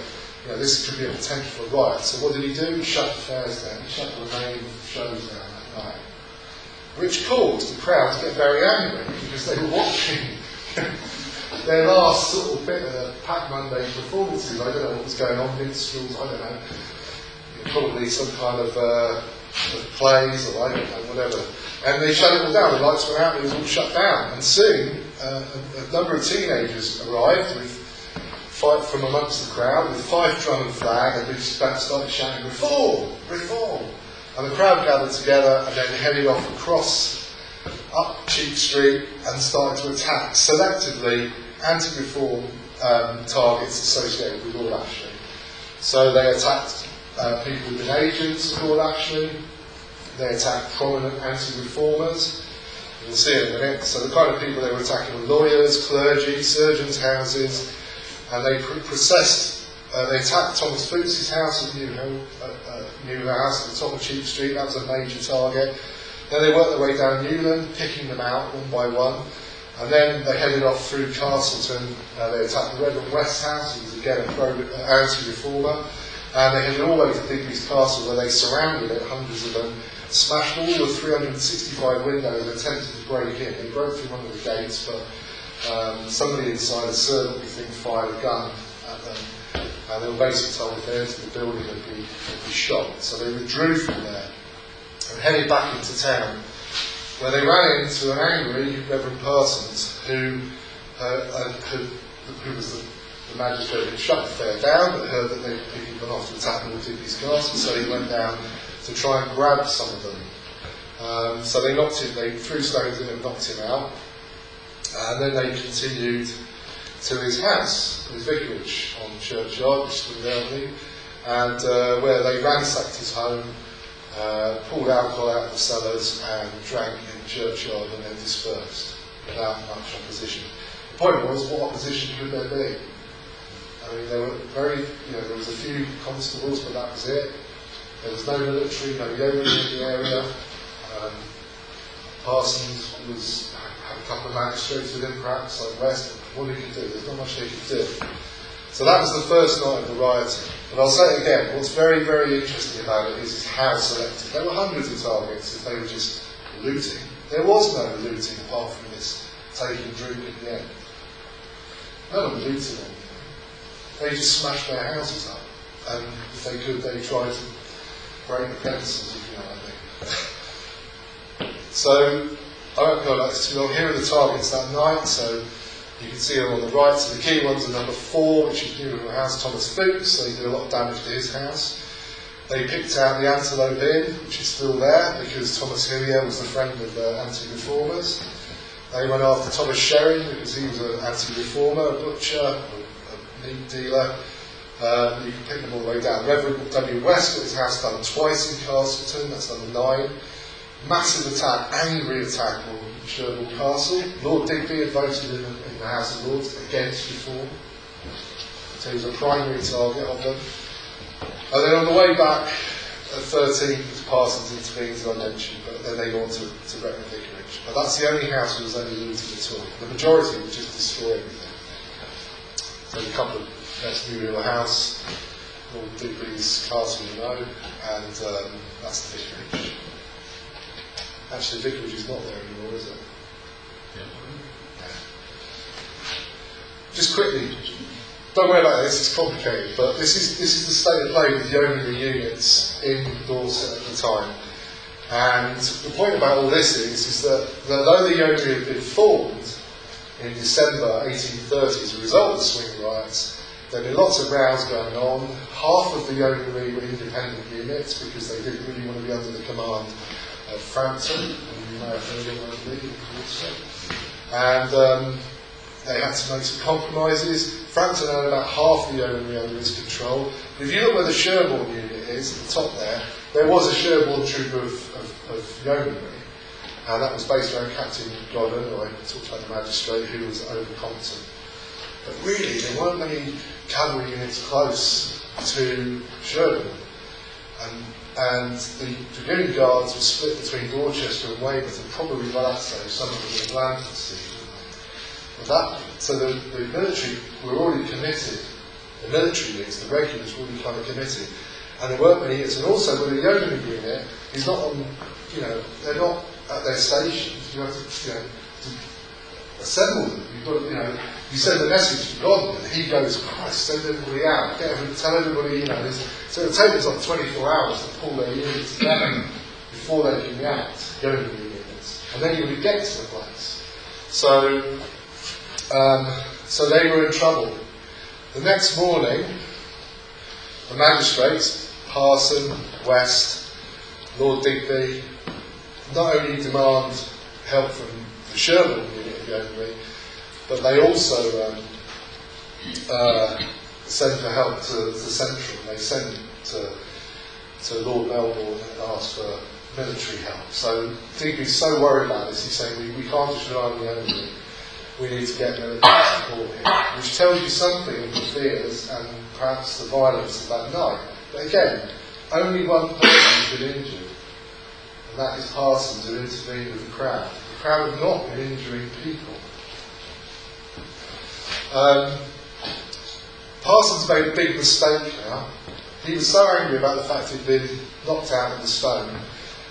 this could be a potential for riot. So what did he do? He shut the fairs down, he shut the remaining shows down that night, which caused the crowd to get very angry because they were watching their last sort of bit of Pack Monday performances. I don't know what was going on, minstrels, I don't know, probably some kind of plays or I don't know, whatever. And they shut it all down, the lights went out, it was all shut down. And soon, a number of teenagers arrived from amongst the crowd with Fife, drum and flag, and they started shouting, "Reform! Reform!" And the crowd gathered together and then headed off across up Cheap Street and started to attack selectively anti-reform targets associated with Lord Ashley. So they attacked people who've been agents of Lord Ashley. They attacked prominent anti-reformers. We'll see in a minute. So the kind of people they were attacking were lawyers, clergy, surgeons' houses, and they they attacked Thomas Fuchs's house at New House at the top of Cheap Street. That was a major target. Then they worked their way down Newland, picking them out one by one. And then they headed off through Castleton. They attacked the Reverend West house, who was again an anti-reformer. And they headed all the way to Digby's Castle, where they surrounded it, hundreds of them, smashed all the 365 windows and attempted to break in. They broke through one of the gates, but somebody inside, a servant, we think, fired a gun at them. And they were basically told if they entered the building they'd be shot. So they withdrew from there and headed back into town, where they ran into an angry Reverend Parsons, who was the magistrate had shut the fair down, but heard that they'd gone off to attack Lord Digby's Castle, so he went down to try and grab some of them. So they threw stones at him and knocked him out, and then they continued to his house, his vicarage on Churchyard, which is Concurrently, and where they ransacked his home, pulled alcohol out of the cellars and drank in Churchyard and then dispersed without much opposition. The point was, what opposition could there be? I mean, there were there was a few constables, but that was it. There was no military, no yeomanry in the area. Parsons had a couple of magistrates with him, perhaps, like West. What he could do, there's not much they could do. So that was the first night of the rioting. But I'll say it again, what's very, very interesting about it is how selective. There were hundreds of targets if they were just looting. There was no looting apart from this taking drink at the end. No one looted anything. They just smashed their houses up. And if they could, they tried to break the fences, if you know what I mean. So, I won't go like this too long. Here are the targets that night. So, you can see them on the right. So, the key ones are number 4, which is Newham House, Thomas Fuchs. They did a lot of damage to his house. They picked out the Antelope Inn, which is still there, because Thomas Hillier was a friend of anti-reformers. They went after Thomas Sherring, because he was an anti-reformer, a butcher, a meat dealer. You can pick them all the way down. Reverend W. West got his house done twice in Castleton, that's number 9. Massive attack, angry attack on Sherborne Castle. Lord Digby had voted in the House of Lords against reform. So he was a primary target of them. And then on the way back at 13, Parsons intervenes, as I mentioned, but then they go on to wreck the vicarage. But that's the only house that was only looted at all. The majority would just destroy everything. So a couple of that's Newham House, Lord Digby's castle, you know, and that's the vicarage. Actually, the vicarage is not there anymore, is it? Yeah. Just quickly, don't worry about this, it's complicated, but this is the state of play with Yeomanry units in Dorset at the time. And the point about all this is that though the Yeomanry had been formed in December 1830 as a result of the swing riots, there had been lots of rows going on. Half of the Yeomanry were independent units because they didn't really want to be under the command of Frampton, and you may have heard of him, and they had to make some compromises. Frampton had about half the Yeomanry under his control. But if you look where the Sherborne unit is, at the top there was a Sherborne troop of Yeomanry, and that was based around Captain Godden, who I talked about the magistrate, who was overcompetent. But really, there weren't many cavalry units close to Sherborne. And the Dragoon Guards were split between Dorchester and Weymouth, and probably by that stage some of them were Blandford. So the military were already committed. The military units, the regulars, were already kind of committed. And there weren't many units. And also, with a Yeomanry unit, is not on, they're not at their stations. You have to, to assemble them. You've got to, you send a message to God, and he goes, Christ, send everybody out, tell everybody, so it takes like 24 hours to pull their units together before they can react, Yeomanry units. And then you would get to the place. So they were in trouble. The next morning, the magistrates, Parson, West, Lord Digby, not only demand help from the Sherborne unit of Yeomanry, but they also send for help to the Central. They send to Lord Melbourne and ask for military help. So Digby's so worried about this, he's saying we can't just rely on the Yeomanry. We need to get military support here, which tells you something of the fears and perhaps the violence of that night. But again, only one person has been injured, and that is Parsons, who intervened with the crowd. The crowd have not been injuring people. Parsons made a big mistake now. He was so angry about the fact he'd been knocked out of the stone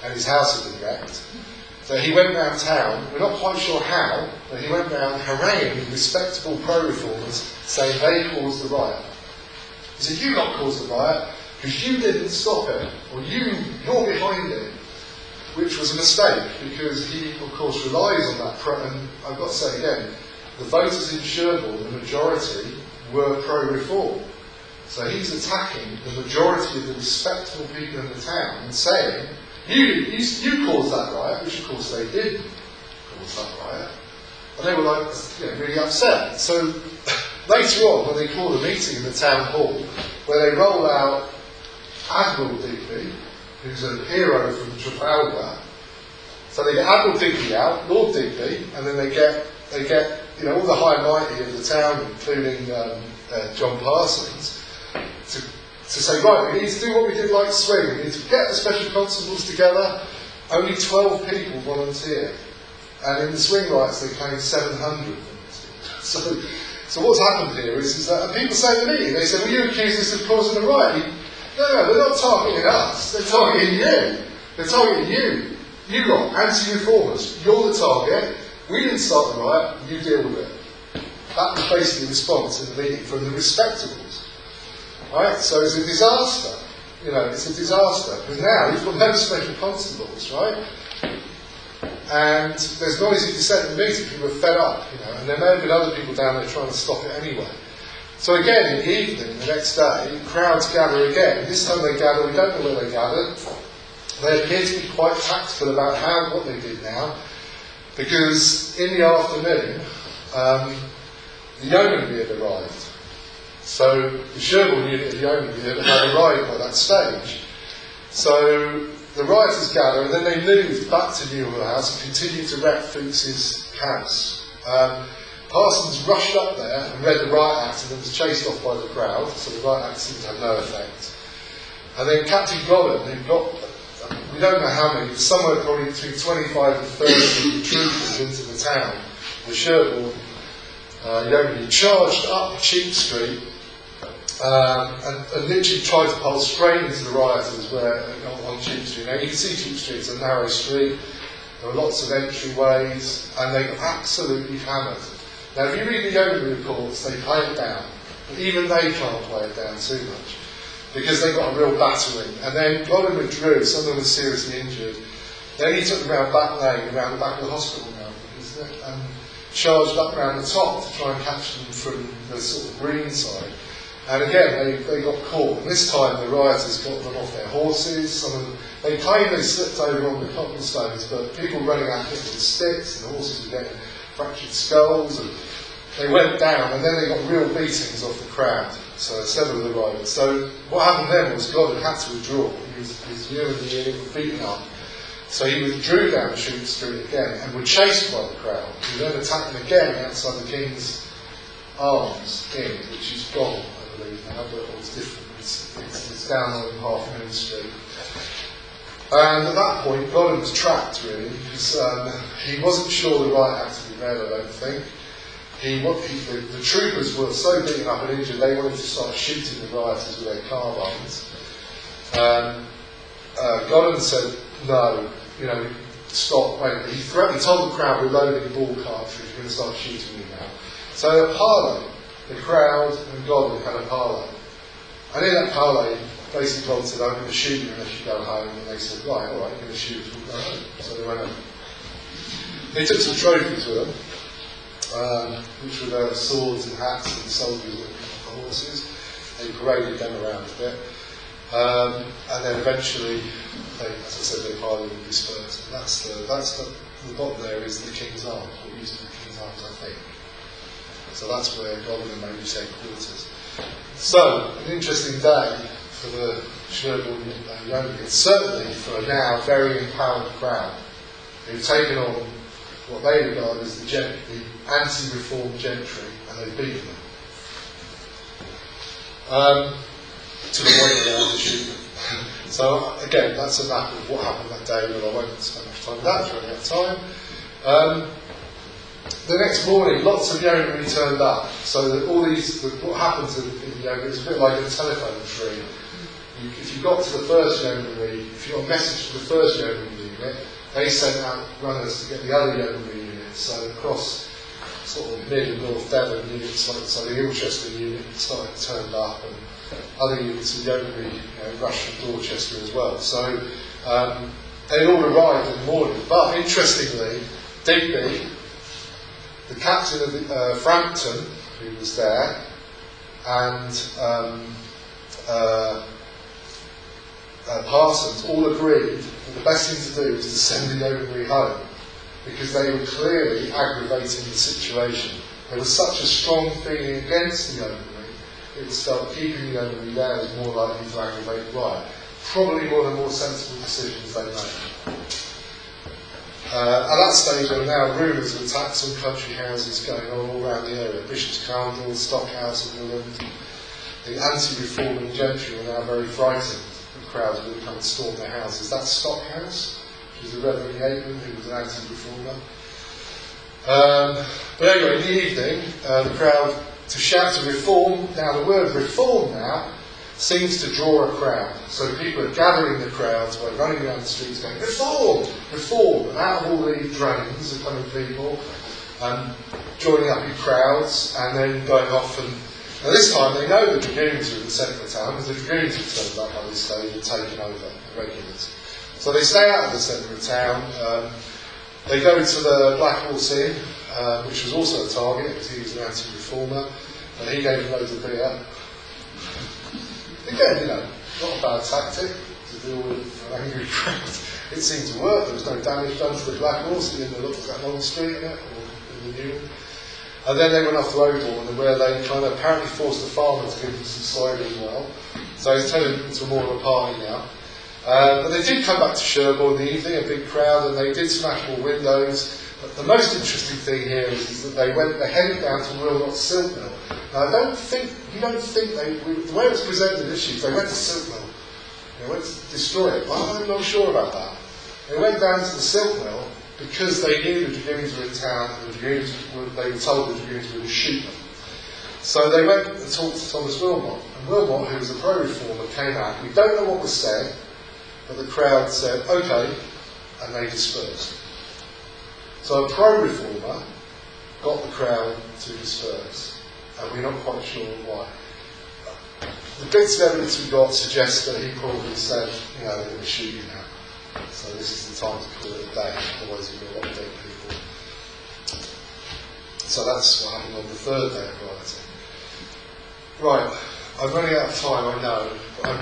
and his house had been wrecked. So he went round town, we're not quite sure how, but he went round haranguing respectable pro-reformers saying they caused the riot. He said, you lot caused the riot because you didn't stop it, or you're behind it, which was a mistake because he, of course, relies on that. And I've got to say again, the voters in Sherborne, the majority, were pro-reform. So he's attacking the majority of the respectable people in the town and saying, you caused that riot, which of course they did cause that riot. And they were like, really upset. So later on, when they called a meeting in the town hall, where they roll out Admiral Digby, who's a hero from Trafalgar. So they get Admiral Digby out, Lord Digby, and then they get all the high and mighty of the town, including John Parsons, to say, right, we need to do what we did like Swing, we need to get the special constables together. Only 12 people volunteer. And in the Swing riots, they claimed 700 volunteers. So So what's happened here is that, and people say to me, they say, well, you accuse us of causing a riot. No, they're not targeting us, they're targeting you. They're targeting you. You lot, anti-reformers, you're the target. We didn't start the riot, you deal with it. That was basically the response in the meeting from the respectables. Right? So it's a disaster. You know, it's a disaster. Because now you've got no special constables, right? And there's noisy dissent in the meeting. People are fed up, you know, and there may have been other people down there trying to stop it anyway. So again, in the evening, the next day, crowds gather again. This time they gather, we don't know where they gathered. They appear to be quite tactful about what they did now, because in the afternoon, the Yeomanry had arrived. So the Sherborne unit of the Yeomanry had arrived by that stage. So the rioters gather, and then they moved back to Yeovil House and continued to wreck Fuchs's house. Parsons rushed up there and read the Riot Act and then was chased off by the crowd, so the Riot Act seemed to have no effect. And then Captain Godden, who got, we don't know how many, but somewhere probably between 25 and 30 troopers into the town, the Sherborne Yeomanry charged up Cheap Street and literally tried to pull straight into the rioters on Cheap Street. Now you can see Cheap Street, it's a narrow street, there were lots of entryways, and they got absolutely hammered. Now if you read the Yeomanry reports, they play it down, but even they can't play it down too much, because they got a real battering. And then Godden withdrew, some of them were seriously injured. Then he took them around Back Lane, around the back of the hospital now, and charged up around the top to try and catch them from the sort of green side. And again, they got caught. And this time the rioters got them off their horses. Some of them, they claimed they slipped over on the cobblestones, but people running at it with sticks, and the horses were getting fractured skulls, and they went down, and then they got real beatings off the crowd. So several of the rioters. So what happened then was Godden had to withdraw. His Yeomanry were beaten up. So he withdrew down Cheap Street again and were chased by the crowd. He then attacked them again outside the King's Arms Inn, which is gone, I believe now, but it's different. It's down on Half Moon Street. And at that point, Godden was trapped, really, because he wasn't sure the riot had to be read, I don't think. The troopers were so beaten up and injured, they wanted to start shooting the rioters with their carbines. Godden said, no, stop, wait. He told the crowd, we're loading a ball cartridge, we're going to start shooting you now. So a parley, the crowd and Godden had a parley. And in that parley, basically Godden said, I'm going to shoot you unless you go home. And they said, right, all right, you're going to shoot us, we'll go home. So they went home. They took some trophies with them, which were their swords and hats and the soldiers and the horses. They paraded them around a bit. And then eventually, as I said, they finally dispersed. And that's the bottom there is the King's Arms, what used to be the King's Arms, I think. So that's where Godden and Major's headquarters. So, an interesting day for the Sherborne Yeomanry, and certainly for a now very empowered crowd who've taken on what they regard as the anti-reform gentry, and they've beaten them. To the point where they had to shoot them. So again, that's a map of what happened that day, but I won't spend much time with that, it's running out of time. The next morning, lots of Yeomanry turned up. So that what happens in the Yeomanry is a bit like a telephone tree. If you got to the first Yeomanry, if you got a message to the first Yeomanry unit, they sent out runners to get the other Yeomanry units. So across sort of mid and North Devon units, so the Dorchester unit turned up, and other units of Yeomanry rushed from Dorchester as well. So they all arrived in the morning. But interestingly, Digby, the captain of the, Frampton, who was there, and Parsons all agreed that the best thing to do was to send the Yeomanry home, because they were clearly aggravating the situation. There was such a strong feeling against the Yeomanry, it was felt keeping the Yeomanry there was more likely to aggravate the riot. Probably one of the more sensible decisions they made. At that stage, there were now rumours of attacks on country houses going on all around the area. Bishop's Candle, Stockhouse and Willand. The anti-reforming gentry were now very frightened. The crowds would come and storm their houses. That's Stockhouse, which was the Reverend Yeoman, who was an anti-reformer. But anyway, in the evening, the crowd to shout to reform. Now the word reform now seems to draw a crowd. So people are gathering the crowds by running down the streets going, reform, reform. And out of all these drains are coming people joining up in crowds and then going off. And this time they know the dragoons are in the centre of town because the dragoons have turned up by this stage and taken over the regulars. So they stay out of the centre of town. They go to the Black Horse Inn, which was also a target because he was an anti-reformer, and he gave them loads of beer. Again, not a bad tactic to deal with an angry crowd. It seemed to work. There was no damage done to the Black Horse. He didn't look at that long street in it, or in the new. And then they went off to Oldham, where they kind of apparently forced the farmer to give them some cider as well. So it's turned into more of a party now. But they did come back to Sherborne in the evening, a big crowd, and they did smash more windows. But the most interesting thing here is that they headed down to Wilmot's Silk Mill. Now, you don't think the way it was presented in issues, they went to Silk Mill. They went to destroy it. Well, I'm not sure about that. They went down to the Silk Mill because they knew the dragoons were in town, and they were told the dragoons were going to shoot them. So they went and talked to Thomas Wilmot. And Wilmot, who was a pro-reformer, came out. We don't know what was said, but the crowd said, OK, and they dispersed. So a pro-reformer got the crowd to disperse, and we're not quite sure why. The bits of evidence we got suggest that he probably said, they're going to shoot you now. So this is the time to call it a day, otherwise you're going to update people. So that's what happened on the third day of rioting. Right, I'm running out of time, I know, but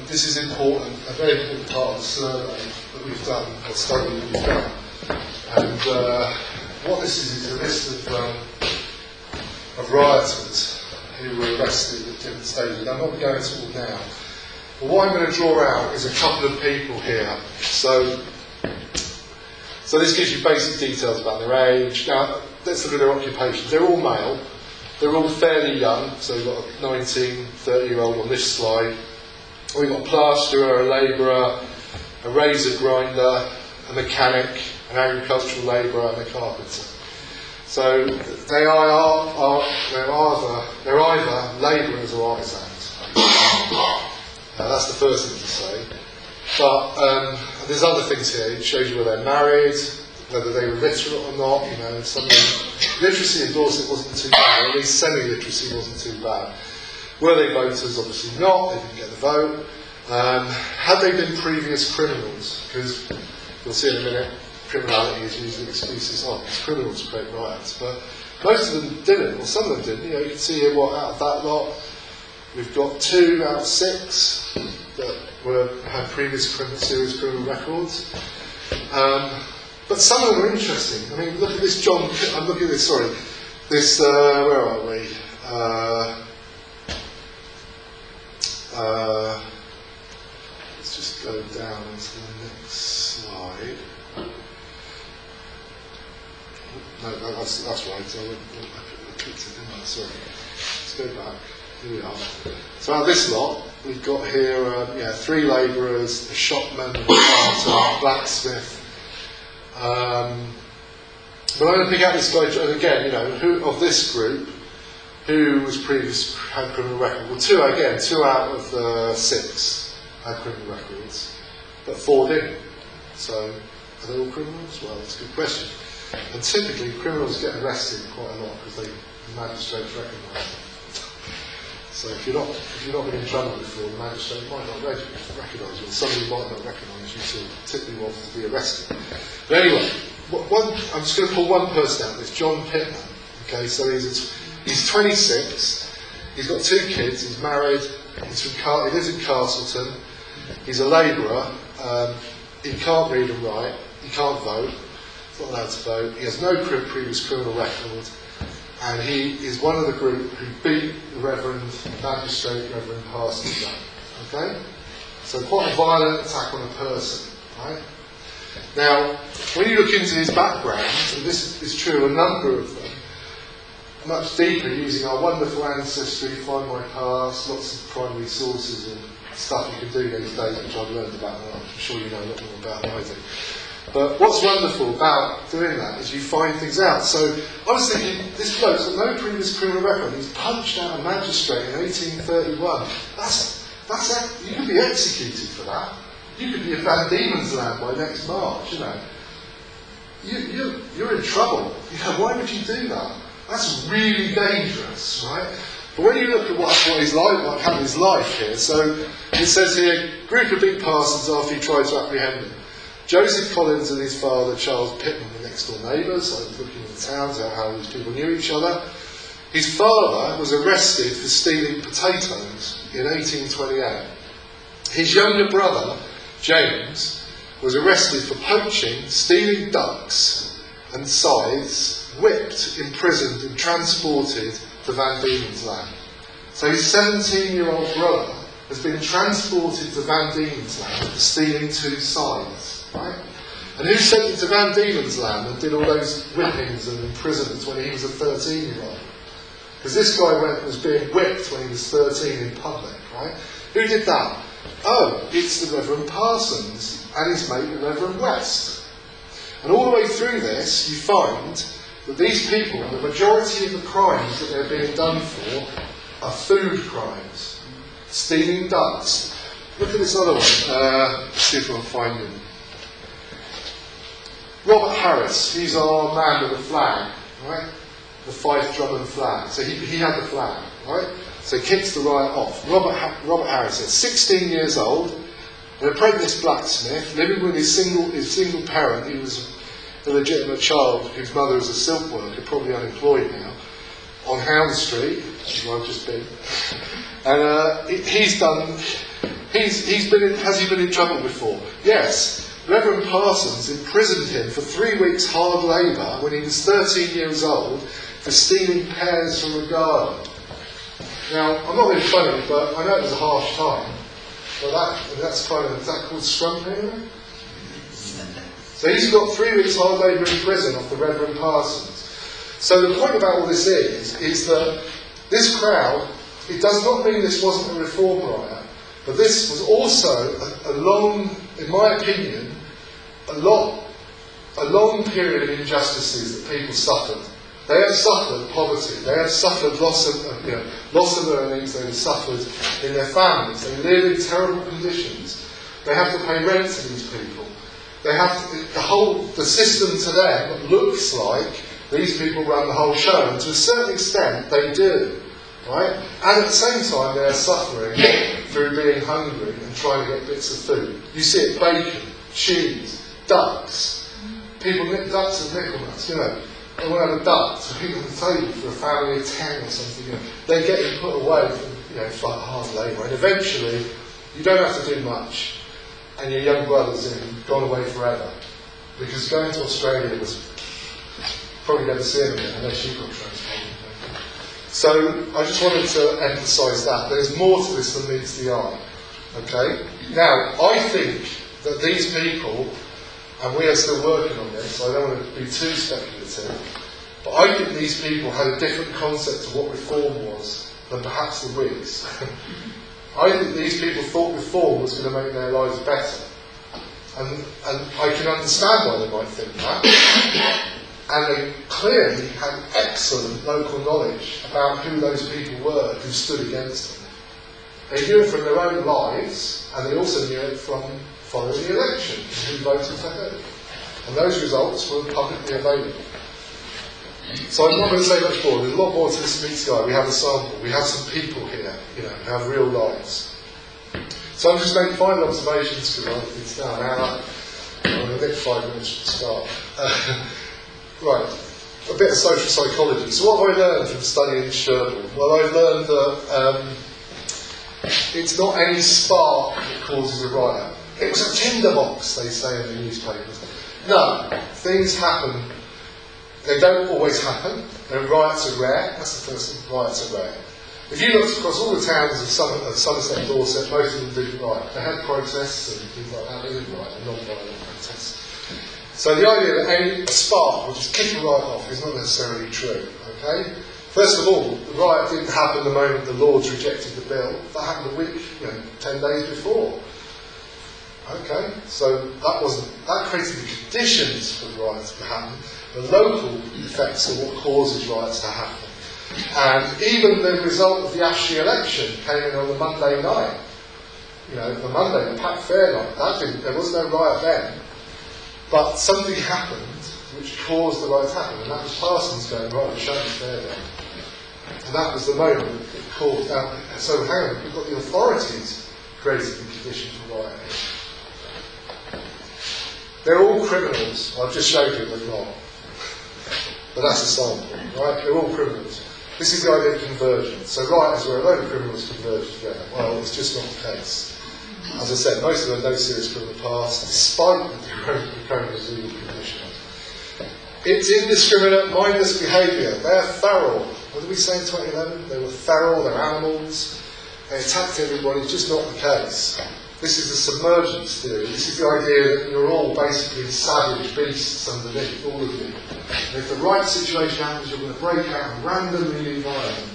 this is important, a very important part of the survey that we've done, or study that we've done. And what this is a list of rioters who were arrested at different stages. I'm not going to go into all now. But what I'm going to draw out is a couple of people here. So this gives you basic details about their age. Now, let's look at their occupations. They're all male. They're all fairly young. So we've got a 19, 30-year-old on this slide. We've got a plasterer, a labourer, a razor grinder, a mechanic, an agricultural labourer, and a carpenter. So they're either labourers or artisans. That's the first thing to say. But there's other things here. It shows you whether they're married, whether they were literate or not. Literacy in Dorset wasn't too bad, or at least semi-literacy wasn't too bad. Were they voters? Obviously not. They didn't get the vote. Had they been previous criminals? Because you'll see in a minute, criminality is usually excuses. It's criminals who create riots, but most of them didn't, or some of them didn't. You can see here what out of that lot, we've got 2 out of 6 that had previous serious criminal records. But some of them are interesting. I mean, look at this John. I'm looking at this. Sorry, this. Where are we? Let's just go down to the next slide. No, that's right. I clicked it, didn't I? Sorry. Let's go back. Here we are. So out of this lot, we've got here 3 labourers, a shopman, a carter, a blacksmith. But I'm going to pick out this guy, and again, who of this group, who was had criminal record. Well, 2 out of the 6 had criminal records, but 4 didn't. So, are they all criminals? Well, that's a good question. And typically, criminals get arrested quite a lot because the magistrates recognise them. So if you're not been in trouble before, the magistrate might not recognise you, and somebody might not recognise you, so typically want to be arrested. But anyway, I'm just going to pull one person out. It's John Pittman. Okay, so he's 26. He's got 2 kids. He's married. He lives in Castleton. He's a labourer. He can't read and write. He can't vote. He's not allowed to vote. He has no previous criminal record. And he is one of the group who beat the magistrate, Reverend Parsons. Okay? So quite a violent attack on a person. Right? Now, when you look into his background, and this is true of a number of them, much deeper, using our wonderful ancestry, Find My Past, lots of primary sources and stuff you can do these days, which I've learned about, and I'm sure you know a lot more about than I do. But what's wonderful about doing that is you find things out. So I was thinking, this bloke's got no previous criminal record. He's punched out a magistrate in 1831. You could be executed for that. You could be a Van Diemen's Land by next March, you know. You're in trouble. You know, why would you do that? That's really dangerous, right? But when you look at what he's like, what happened in his life here, so it says here, group of big parsons after he tried to apprehend him. Joseph Collins and his father, Charles Pittman, were next door neighbours. I was looking in the towns at how these people knew each other. His father was arrested for stealing potatoes in 1828. His younger brother, James, was arrested for poaching, stealing ducks and scythes, whipped, imprisoned and transported to Van Diemen's Land. So his 17-year-old brother has been transported to Van Diemen's Land for stealing 2 scythes. Right? And who sent him to Van Diemen's Land and did all those whippings and imprisonments when he was a 13-year-old? Because this guy was being whipped when he was 13 in public, right? Who did that? Oh, it's the Reverend Parsons and his mate, the Reverend West. And all the way through this, you find that these people, the majority of the crimes that they're being done for are food crimes. Stealing ducks. Look at this other one. Let's see if I can find him. Robert Harris, he's our man with the flag, right? The Fife drum and flag. So he had the flag, right? So he kicks the riot off. Robert Harris is 16 years old, an apprentice blacksmith, living with his single parent. He was a legitimate child whose mother was a silk worker, probably unemployed now, on Hound Street, where I've just been. And has he been in trouble before? Yes. Reverend Parsons imprisoned him for 3 weeks hard labour when he was 13 years old for stealing pears from a garden. Now, I'm not being funny, but I know it was a harsh time. But that's kind of, is that called scrumping? So he's got 3 weeks hard labour in prison off the Reverend Parsons. So the point about all this is that this crowd, it does not mean this wasn't a reform riot, but this was also a long, in my opinion, a long period of injustices that people suffered. They have suffered poverty. They have suffered loss of earnings. They have suffered in their families. They live in terrible conditions. They have to pay rent to these people. They have to, the system to them looks like these people run the whole show, and to a certain extent they do, right? And at the same time they are suffering through being hungry and trying to get bits of food. You see it: bacon, cheese, ducks. People nick ducks and nickelnuts, you know. They want to have a duck to put on the table for a family of 10 or something. You know. They're getting put away from, for hard labour, and eventually you don't have to do much, and your young brother's gone away forever, because going to Australia was probably never see him again unless you got transported. So I just wanted to emphasise that there's more to this than meets the eye. Okay. Now I think that these people, and we are still working on this, so I don't want to be too speculative, but I think these people had a different concept of what reform was than perhaps the Whigs. I think these people thought reform was going to make their lives better. And I can understand why they might think that. And they clearly had excellent local knowledge about who those people were who stood against them. They knew it from their own lives, and they also knew it from following the election, who voted for who. And those results were publicly available. So I'm not going to say much more. There's a lot more to this meets guy. We have a sample. We have some people here, who have real lives. So I'm just making final observations because it's now an hour. I'm going to get 5 minutes to start. Right, a bit of social psychology. So what have I learned from studying Sherborne? Well, I've learned that it's not any spark that causes a riot. It was a tinderbox, they say in the newspapers. No, things happen. They don't always happen. Riots are rare. That's the first thing. Riots are rare. If you looked across all the towns of Somerset and Dorset, most of them didn't riot. They had protests and things like that. They didn't riot, non-violent protests. So the idea that a spark will just kick a riot off is not necessarily true. Okay. First of all, the riot didn't happen the moment the Lords rejected the bill. That happened a week, 10 days before. Okay, so that created the conditions for the riots to happen. The local effects are what causes riots to happen. And even the result of the Ashley election came in on the Monday night. You know, the Monday, the Pack Fair night, there was no riot then. But something happened which caused the riot to happen, and that was Parsons going, right, we're shutting the fair down. And that was the moment that it caused out. So hang on, we've got the authorities creating the conditions for rioting. They're all criminals. I've just showed you they're not. But that's a sample, right? They're all criminals. This is the idea of convergence. So rioters where a load of criminals converge together. Well, it's just not the case. As I said, most of them have no serious criminal past, despite the criminal's legal condition. It's indiscriminate, mindless behaviour. They're feral. What did we say in 2011? They were feral, they're animals. They attacked everybody, it's just not the case. This is the submergence theory. This is the idea that you're all basically savage beasts underneath, all of you. And if the right situation happens, you're going to break out and randomly be violent.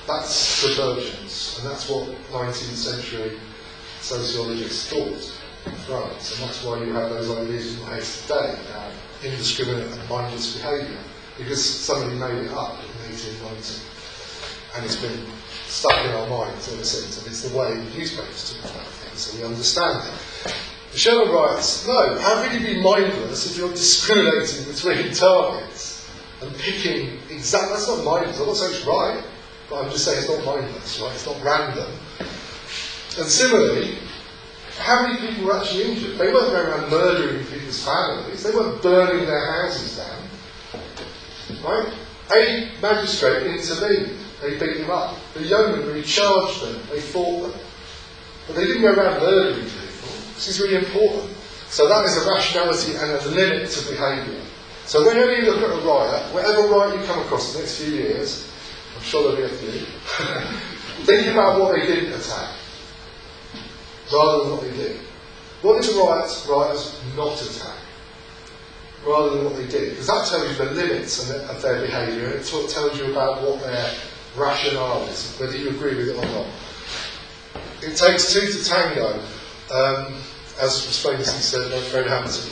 That's submergence, and that's what 19th century sociologists thought in France, and that's why you have those ideas in place today about indiscriminate and mindless behaviour, because somebody made it up in 1890, and it's been stuck in our minds ever since, and it's the way the newspapers talk about things, so we understand it. The Sherborne riots, no, how can you be mindless if you're discriminating between targets and picking exactly, that's not mindless, I'm not saying it's right, but I'm just saying it's not mindless, right? It's not random. And similarly, how many people were actually injured? They weren't going around murdering people's families, they weren't burning their houses down, right? A magistrate intervened, they beat them up. The Yeomanry charged them, they fought them. But they didn't go around murdering people. This is really important. So that is a rationality and a limit to behaviour. So whenever you look at a riot, whatever riot you come across in the next few years, I'm sure there'll be a few, think about what they didn't attack, rather than what they did. What did the rioters not attack, rather than what they did? Because that tells you the limits of their behaviour, and it tells you about what their rationale is, whether you agree with it or not. It takes two to tango, as was famously said by Fred Hampton.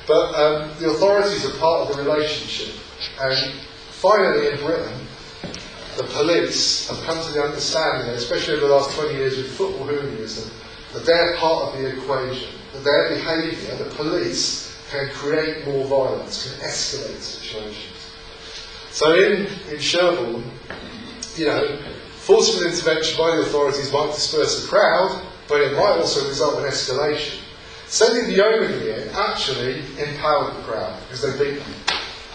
But the authorities are part of the relationship. And finally, in Britain, the police have come to the understanding, especially over the last 20 years with football hooliganism, that they're part of the equation, that their behaviour, the police, can create more violence, can escalate situations. So in Sherborne, you know, forceful intervention by the authorities might disperse the crowd, but it might also result in escalation. Sending the Yeomanry in actually empowered the crowd, because they beat them.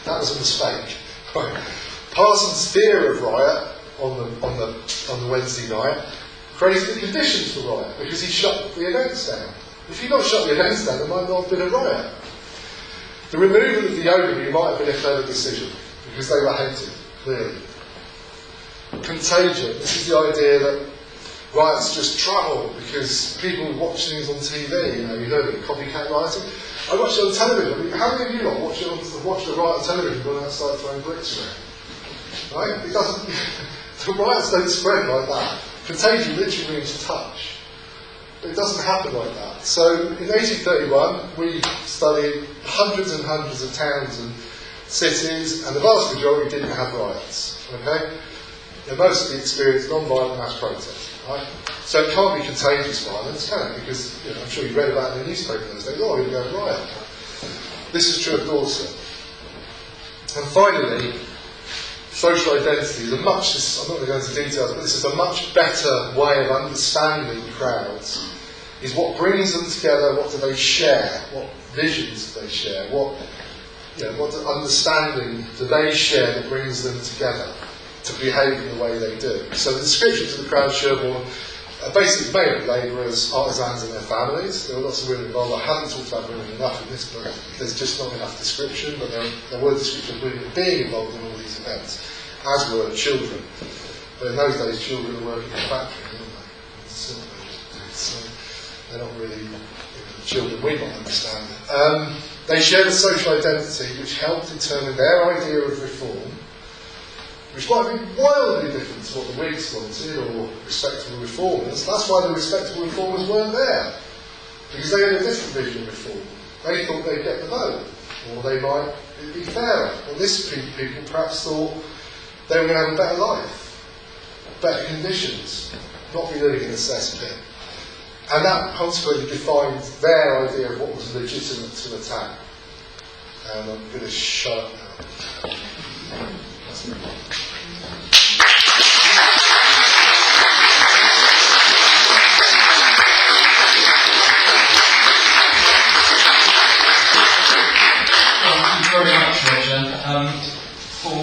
That was a mistake. Parsons' fear of riot on the Wednesday night created the conditions for riot, because he shut the events down. If he'd not shut the events down, there might not have been a riot. The removal of the Yeomanry might have been a clever decision, because they were hated, clearly. Contagion. This is the idea that riots just travel because people watch things on TV. You know, you heard of copycat rioting. I watched it on television. I mean, how many of you lot watch the riot on television going outside throwing bricks around? Right? It doesn't. The riots don't spread like that. Contagion literally means touch. But it doesn't happen like that. So in 1831, we studied hundreds and hundreds of towns and cities, and the vast majority didn't have riots. Okay? They mostly experienced non-violent mass protest. Right? So it can't be contagious violence, can it? Because I'm sure you read about it in the newspaper those days. Oh, we're going to riot. This is true of Dorset. And finally, social identity is I'm not going to go into details, but this is a much better way of understanding crowds. Is what brings them together, what do they share, what visions do they share, what understanding do they share that brings them together to behave in the way they do. So the descriptions of the crowd Sherborne are basically made of labourers, artisans and their families. There were lots of women involved. I haven't talked about women enough in this book. There's just not enough description, but there were descriptions of women being involved in all these events, as were children. But in those days, children were working in the factory, weren't they? So they're not really the children we might understand. They shared a social identity which helped determine their idea of reform, which might be wildly different to what the Whigs wanted, or respectable reformers. That's why the respectable reformers weren't there. Because they had a different vision of reform. They thought they'd get the vote, or they might be fairer. And this people perhaps thought they were going to have a better life, better conditions, not be living in a cesspit. And that consequently defined their idea of what was legitimate to attack. And I'm going to shut up now. Very much, Roger, for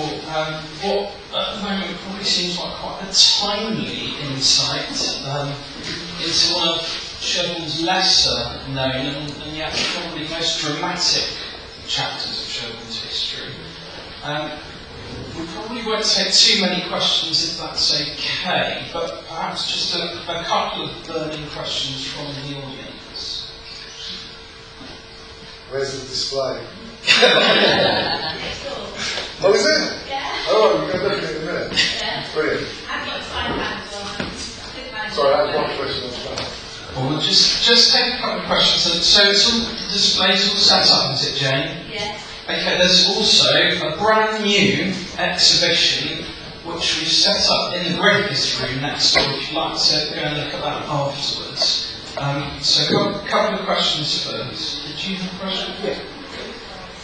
what at the moment probably seems like quite a timely insight into one of Sherborne's lesser known and yet probably most dramatic chapters of Sherborne's history. We probably won't take too many questions if that's okay, but perhaps just a couple of burning questions from the audience. Where's the display? Oh, is it? Yeah. Oh, we're going to look at it in a minute. Yeah. Brilliant. I've got side hands on. Sorry, I have one question on the back. Well, we'll just take a couple of questions. So it's all, the display's all set up, is it, Jane? Yes. Okay, there's also a brand new exhibition which we've set up in the breakfast room next door if you'd like to go and look at that afterwards. So a couple of questions first. Did you have a question? Yeah.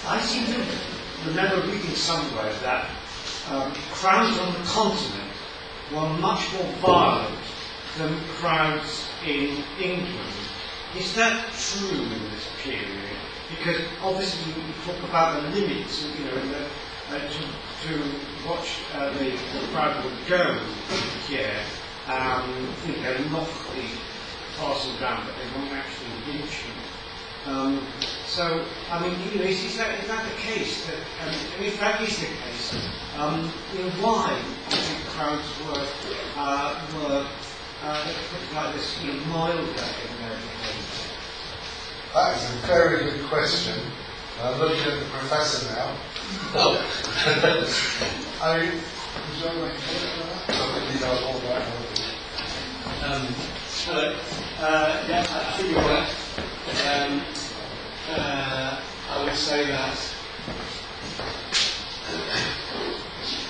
I seem to remember reading somewhere that crowds on the continent were much more violent than crowds in England. Is that true in this period? Because obviously you talk about the limits, you know, to watch the crowd would go here, you know, knock the parcel down, but they won't actually reach you. So, I mean, you know, is that the case? That, and if that is the case, you know, why do you think crowds were let's put it like this, you know, milder in their behaviour? That is a very good question. I'm looking at the professor now. I mean, would you like to make a comment on that? I think you know all about it. Hello. Yeah, I think you're right. I would say that,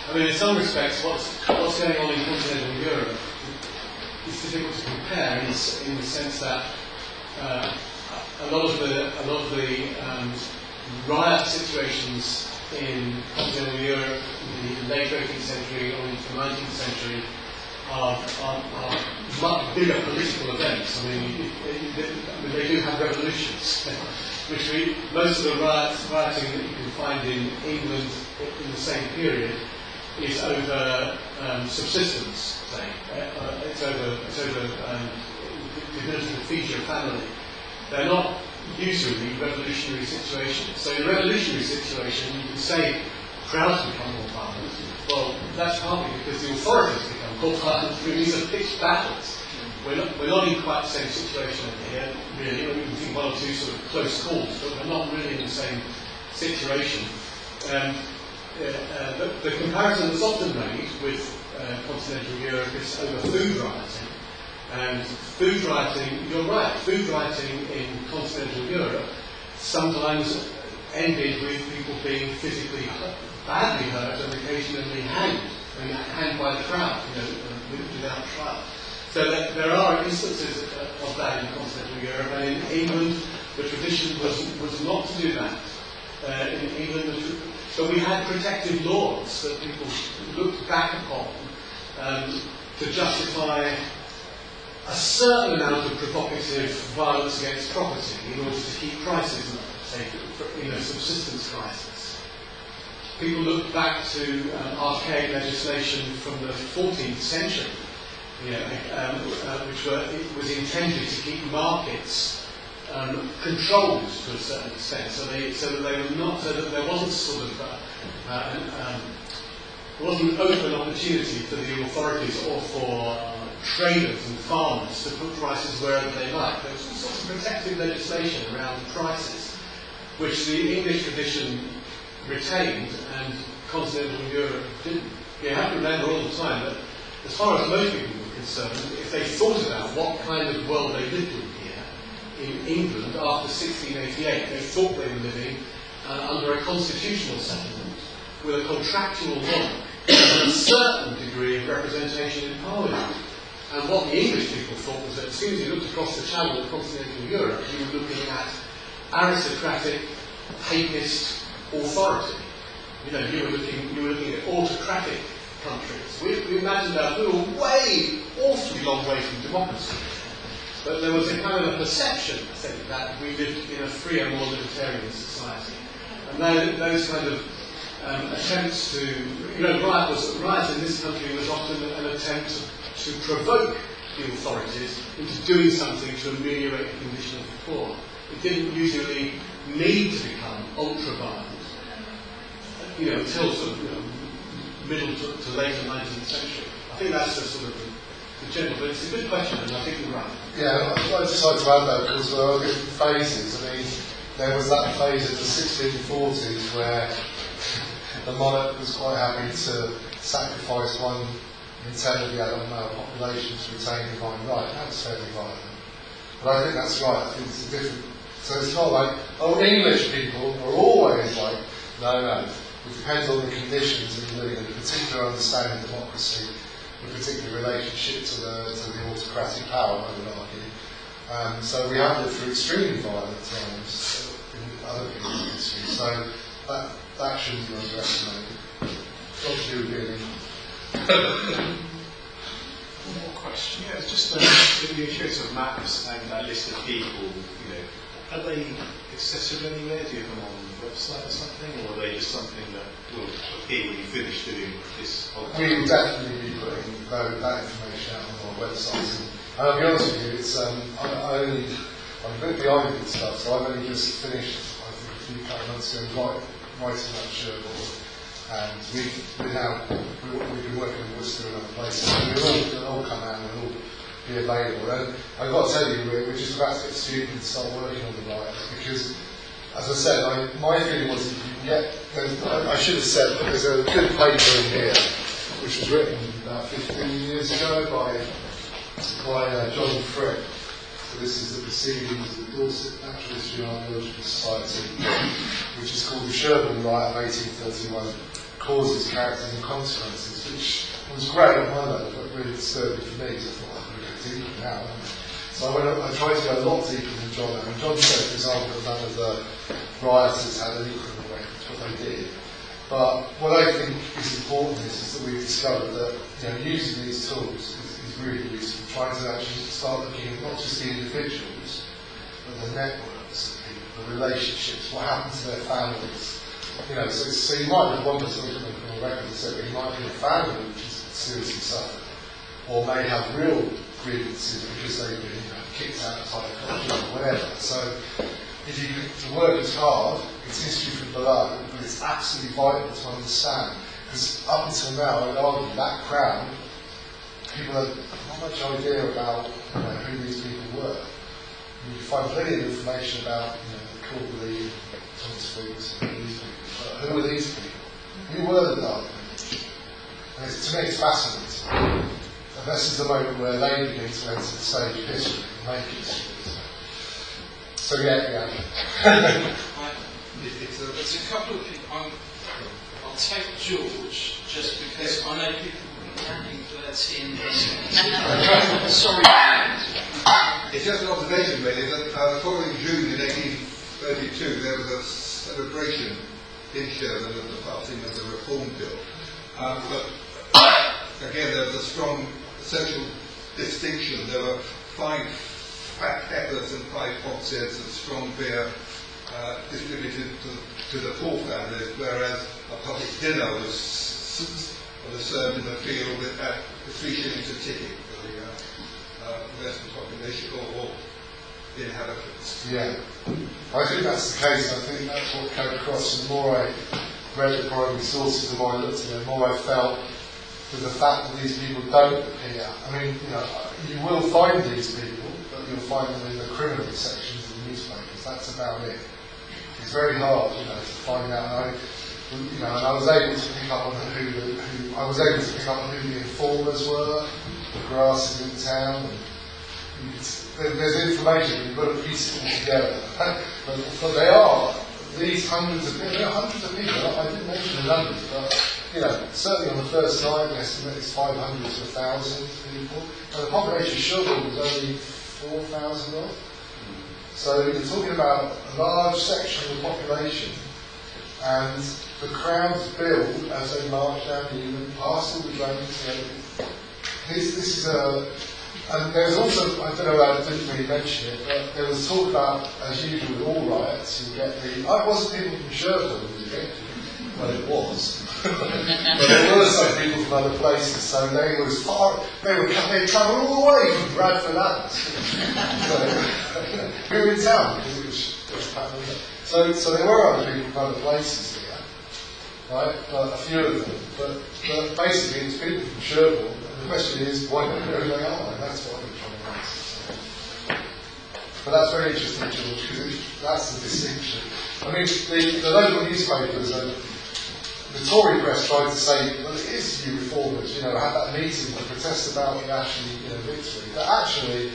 I mean, in some respects, what's going on in continental Europe is difficult to compare in the sense that a lot of the riot situations in continental Europe in the late 18th century or into the 19th century are much bigger political events. I mean, they do have revolutions, which most of the rioting that you can find in England in the same period is over subsistence, say. It's over the ability to feed your family. They're not usually revolutionary situations. So in a revolutionary situation, you can say crowds become more violent. Well, that's partly because the authorities become more violent. These are pitched battles. We're not in quite the same situation here, really. We can think one or two sort of close calls, but we're not really in the same situation. The comparison that's often made with continental Europe is over food rioting. And food rioting, you're right, food rioting in continental Europe sometimes ended with people being physically badly hurt and occasionally hanged by the crowd, you know, without trial. So there are instances of that in continental Europe, and in England the tradition was not to do that. In England, but we had protective laws that people looked back upon to justify a certain amount of provocative violence against property in order to keep prices low, say, subsistence crisis. People look back to archaic legislation from the 14th century, which was intended to keep markets controlled to a certain extent, so that there wasn't sort of wasn't an open opportunity for the authorities or for traders and farmers to put prices wherever they like. There was some sort of protective legislation around prices, which the English tradition retained and continental Europe didn't. You have to remember all the time that, as far as most people were concerned, if they thought about what kind of world they lived in here, in England after 1688. They thought they were living under a constitutional settlement with a contractual monarch and a certain degree of representation in Parliament. And what the English people thought was that as soon as you looked across the channel of continental Europe, you were looking at aristocratic, papist authority. You know, you were looking at autocratic countries. We imagined that we were awfully long way from democracy. But there was a kind of a perception, I think, that we lived in a freer, more libertarian society. And those kind of attempts to, riot in this country was often an attempt to provoke the authorities into doing something to ameliorate the condition of the poor. It didn't usually need to become ultra-violent, until sort of middle to later 19th century. I think that's the sort of the general, but it's a good question, and I think you're right. Yeah, I'd just like to add that because there are different phases. I mean, there was that phase of the 1640s where the monarch was quite happy to sacrifice 1 in 10 of the adult male population to retain divine right. That was fairly violent. But I think that's right. I think it's a different. So it's not like, English people are always like, no. It depends on the conditions that you're living in, a particular understanding of democracy, a particular relationship to the autocratic power, I would argue. So we have lived through extremely violent times in other people's history. So that shouldn't be underestimated. What to do with One more question. Yeah, it's just the issues of maps and that list of people, are they accessible anywhere? Do you have them on the website or something? Or are they just something that will appear when you finish doing this whole thing? We will definitely be putting that information out on our website. And I'll be honest with you, it's, I'm a bit behind with stuff, so I've only just finished, I think a couple of months ago, writing that Sherborne. And we've been working in Worcester and other places, and it'll all come out and it'll all be available. And I've got to tell you, we're just about to get students to start working on the riots, because, as I said, my feeling was that you can get, I should have said that there's a good paper in here, which was written about 15 years ago by John Frick. So this is the proceedings of the Dorset Natural History and Archaeological Society, which is called the Sherborne Riot of 1831, Causes, Characters and Consequences, which was great on one level, but really disturbing for me, because I thought I could go deeper now. So I tried to go a lot deeper than John. And John said, for example, that none of the rioters had an equal weight. That's what they did. But what I think is important is that we've discovered that using these tools is really useful. Trying to actually start looking at not just the individuals, but the networks of people, the relationships, what happened to their families. So you might have one person on the record that said that he might be a family which is seriously suffered, or may have real grievances because they've been kicked out of culture or whatever. So the work is hard, it's history from below, but it's absolutely vital to understand. Because up until now, I would argue that crowd, people had not much idea about who these people were. You can find plenty of information about the Cavalry, Thomas Fuchs, and these people. But who are these people? Who were the Dark Age? And to me, it's fascinating. And this is the moment where they begin to enter the stage of history and make history. So yeah. There's a couple of people. I'll take George just because I know people ranking flirty in this. Sorry. It's just an observation, really, that the following June in 1832 there was a celebration in Sherborne of the passing of the Reform Bill. But again, there was a strong social distinction. There were 5 fat peppers and 5 hogsheads of strong beer distributed to the poor families, whereas a public dinner was served in the field at 3 shillings a ticket for the Western population or the inhabitants. Yeah, I think that's the case. I think that's what came across. And the more I read the primary sources, the more I looked at it, the more I felt with the fact that these people don't appear. I mean, you will find these people, but you'll find them in the criminal sections of the newspapers. That's about it. It's very hard, to find out. And I was able to pick up on who the informers were, the grasses in town. And there's information, you've got to piece it all together. But they are these hundreds of people. There are hundreds of people. I didn't mention the numbers, but certainly on the first night, the estimate is 500 to 1,000 people. And the population of Sherborne was only 4,000 odd. So you're talking about a large section of the population, and the crowds build as they march down Yeomanry, past all the drains. This is a. And there's also, I don't know, I didn't really mention it, but there was talk about, as usual with all riots, you get the. It wasn't people from Sherborne who was against it, but it was. But there were some people from other places, so they were as far. They travelled all the way from Bradford up. So, we were in town because it was. So there were other people from other places here, right? A few of them, but basically it's people from Sherborne. The question is, why don't we know who they are? And that's what I'm trying to answer. But that's very interesting, George, because that's the distinction. I mean, the local newspapers, the Tory press tried to say, well, it is you reformers, had that meeting to protest about the actually, victory. But actually,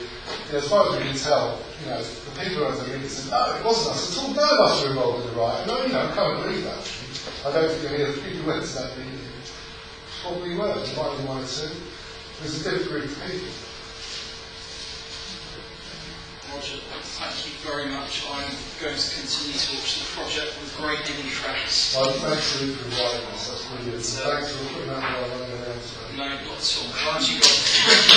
as far as we can tell, the people at the meeting said, no, it wasn't us at all. None of us were involved in the riot. No, I can't believe that. I don't think any of the people who went to that meeting probably were. There might be one or two. There's a different group of people. Roger, thank you very much. I'm going to continue to watch the project with great interest. Well, thanks for inviting us. That's brilliant. Thanks for putting that on. No, not at all. Glad you got it.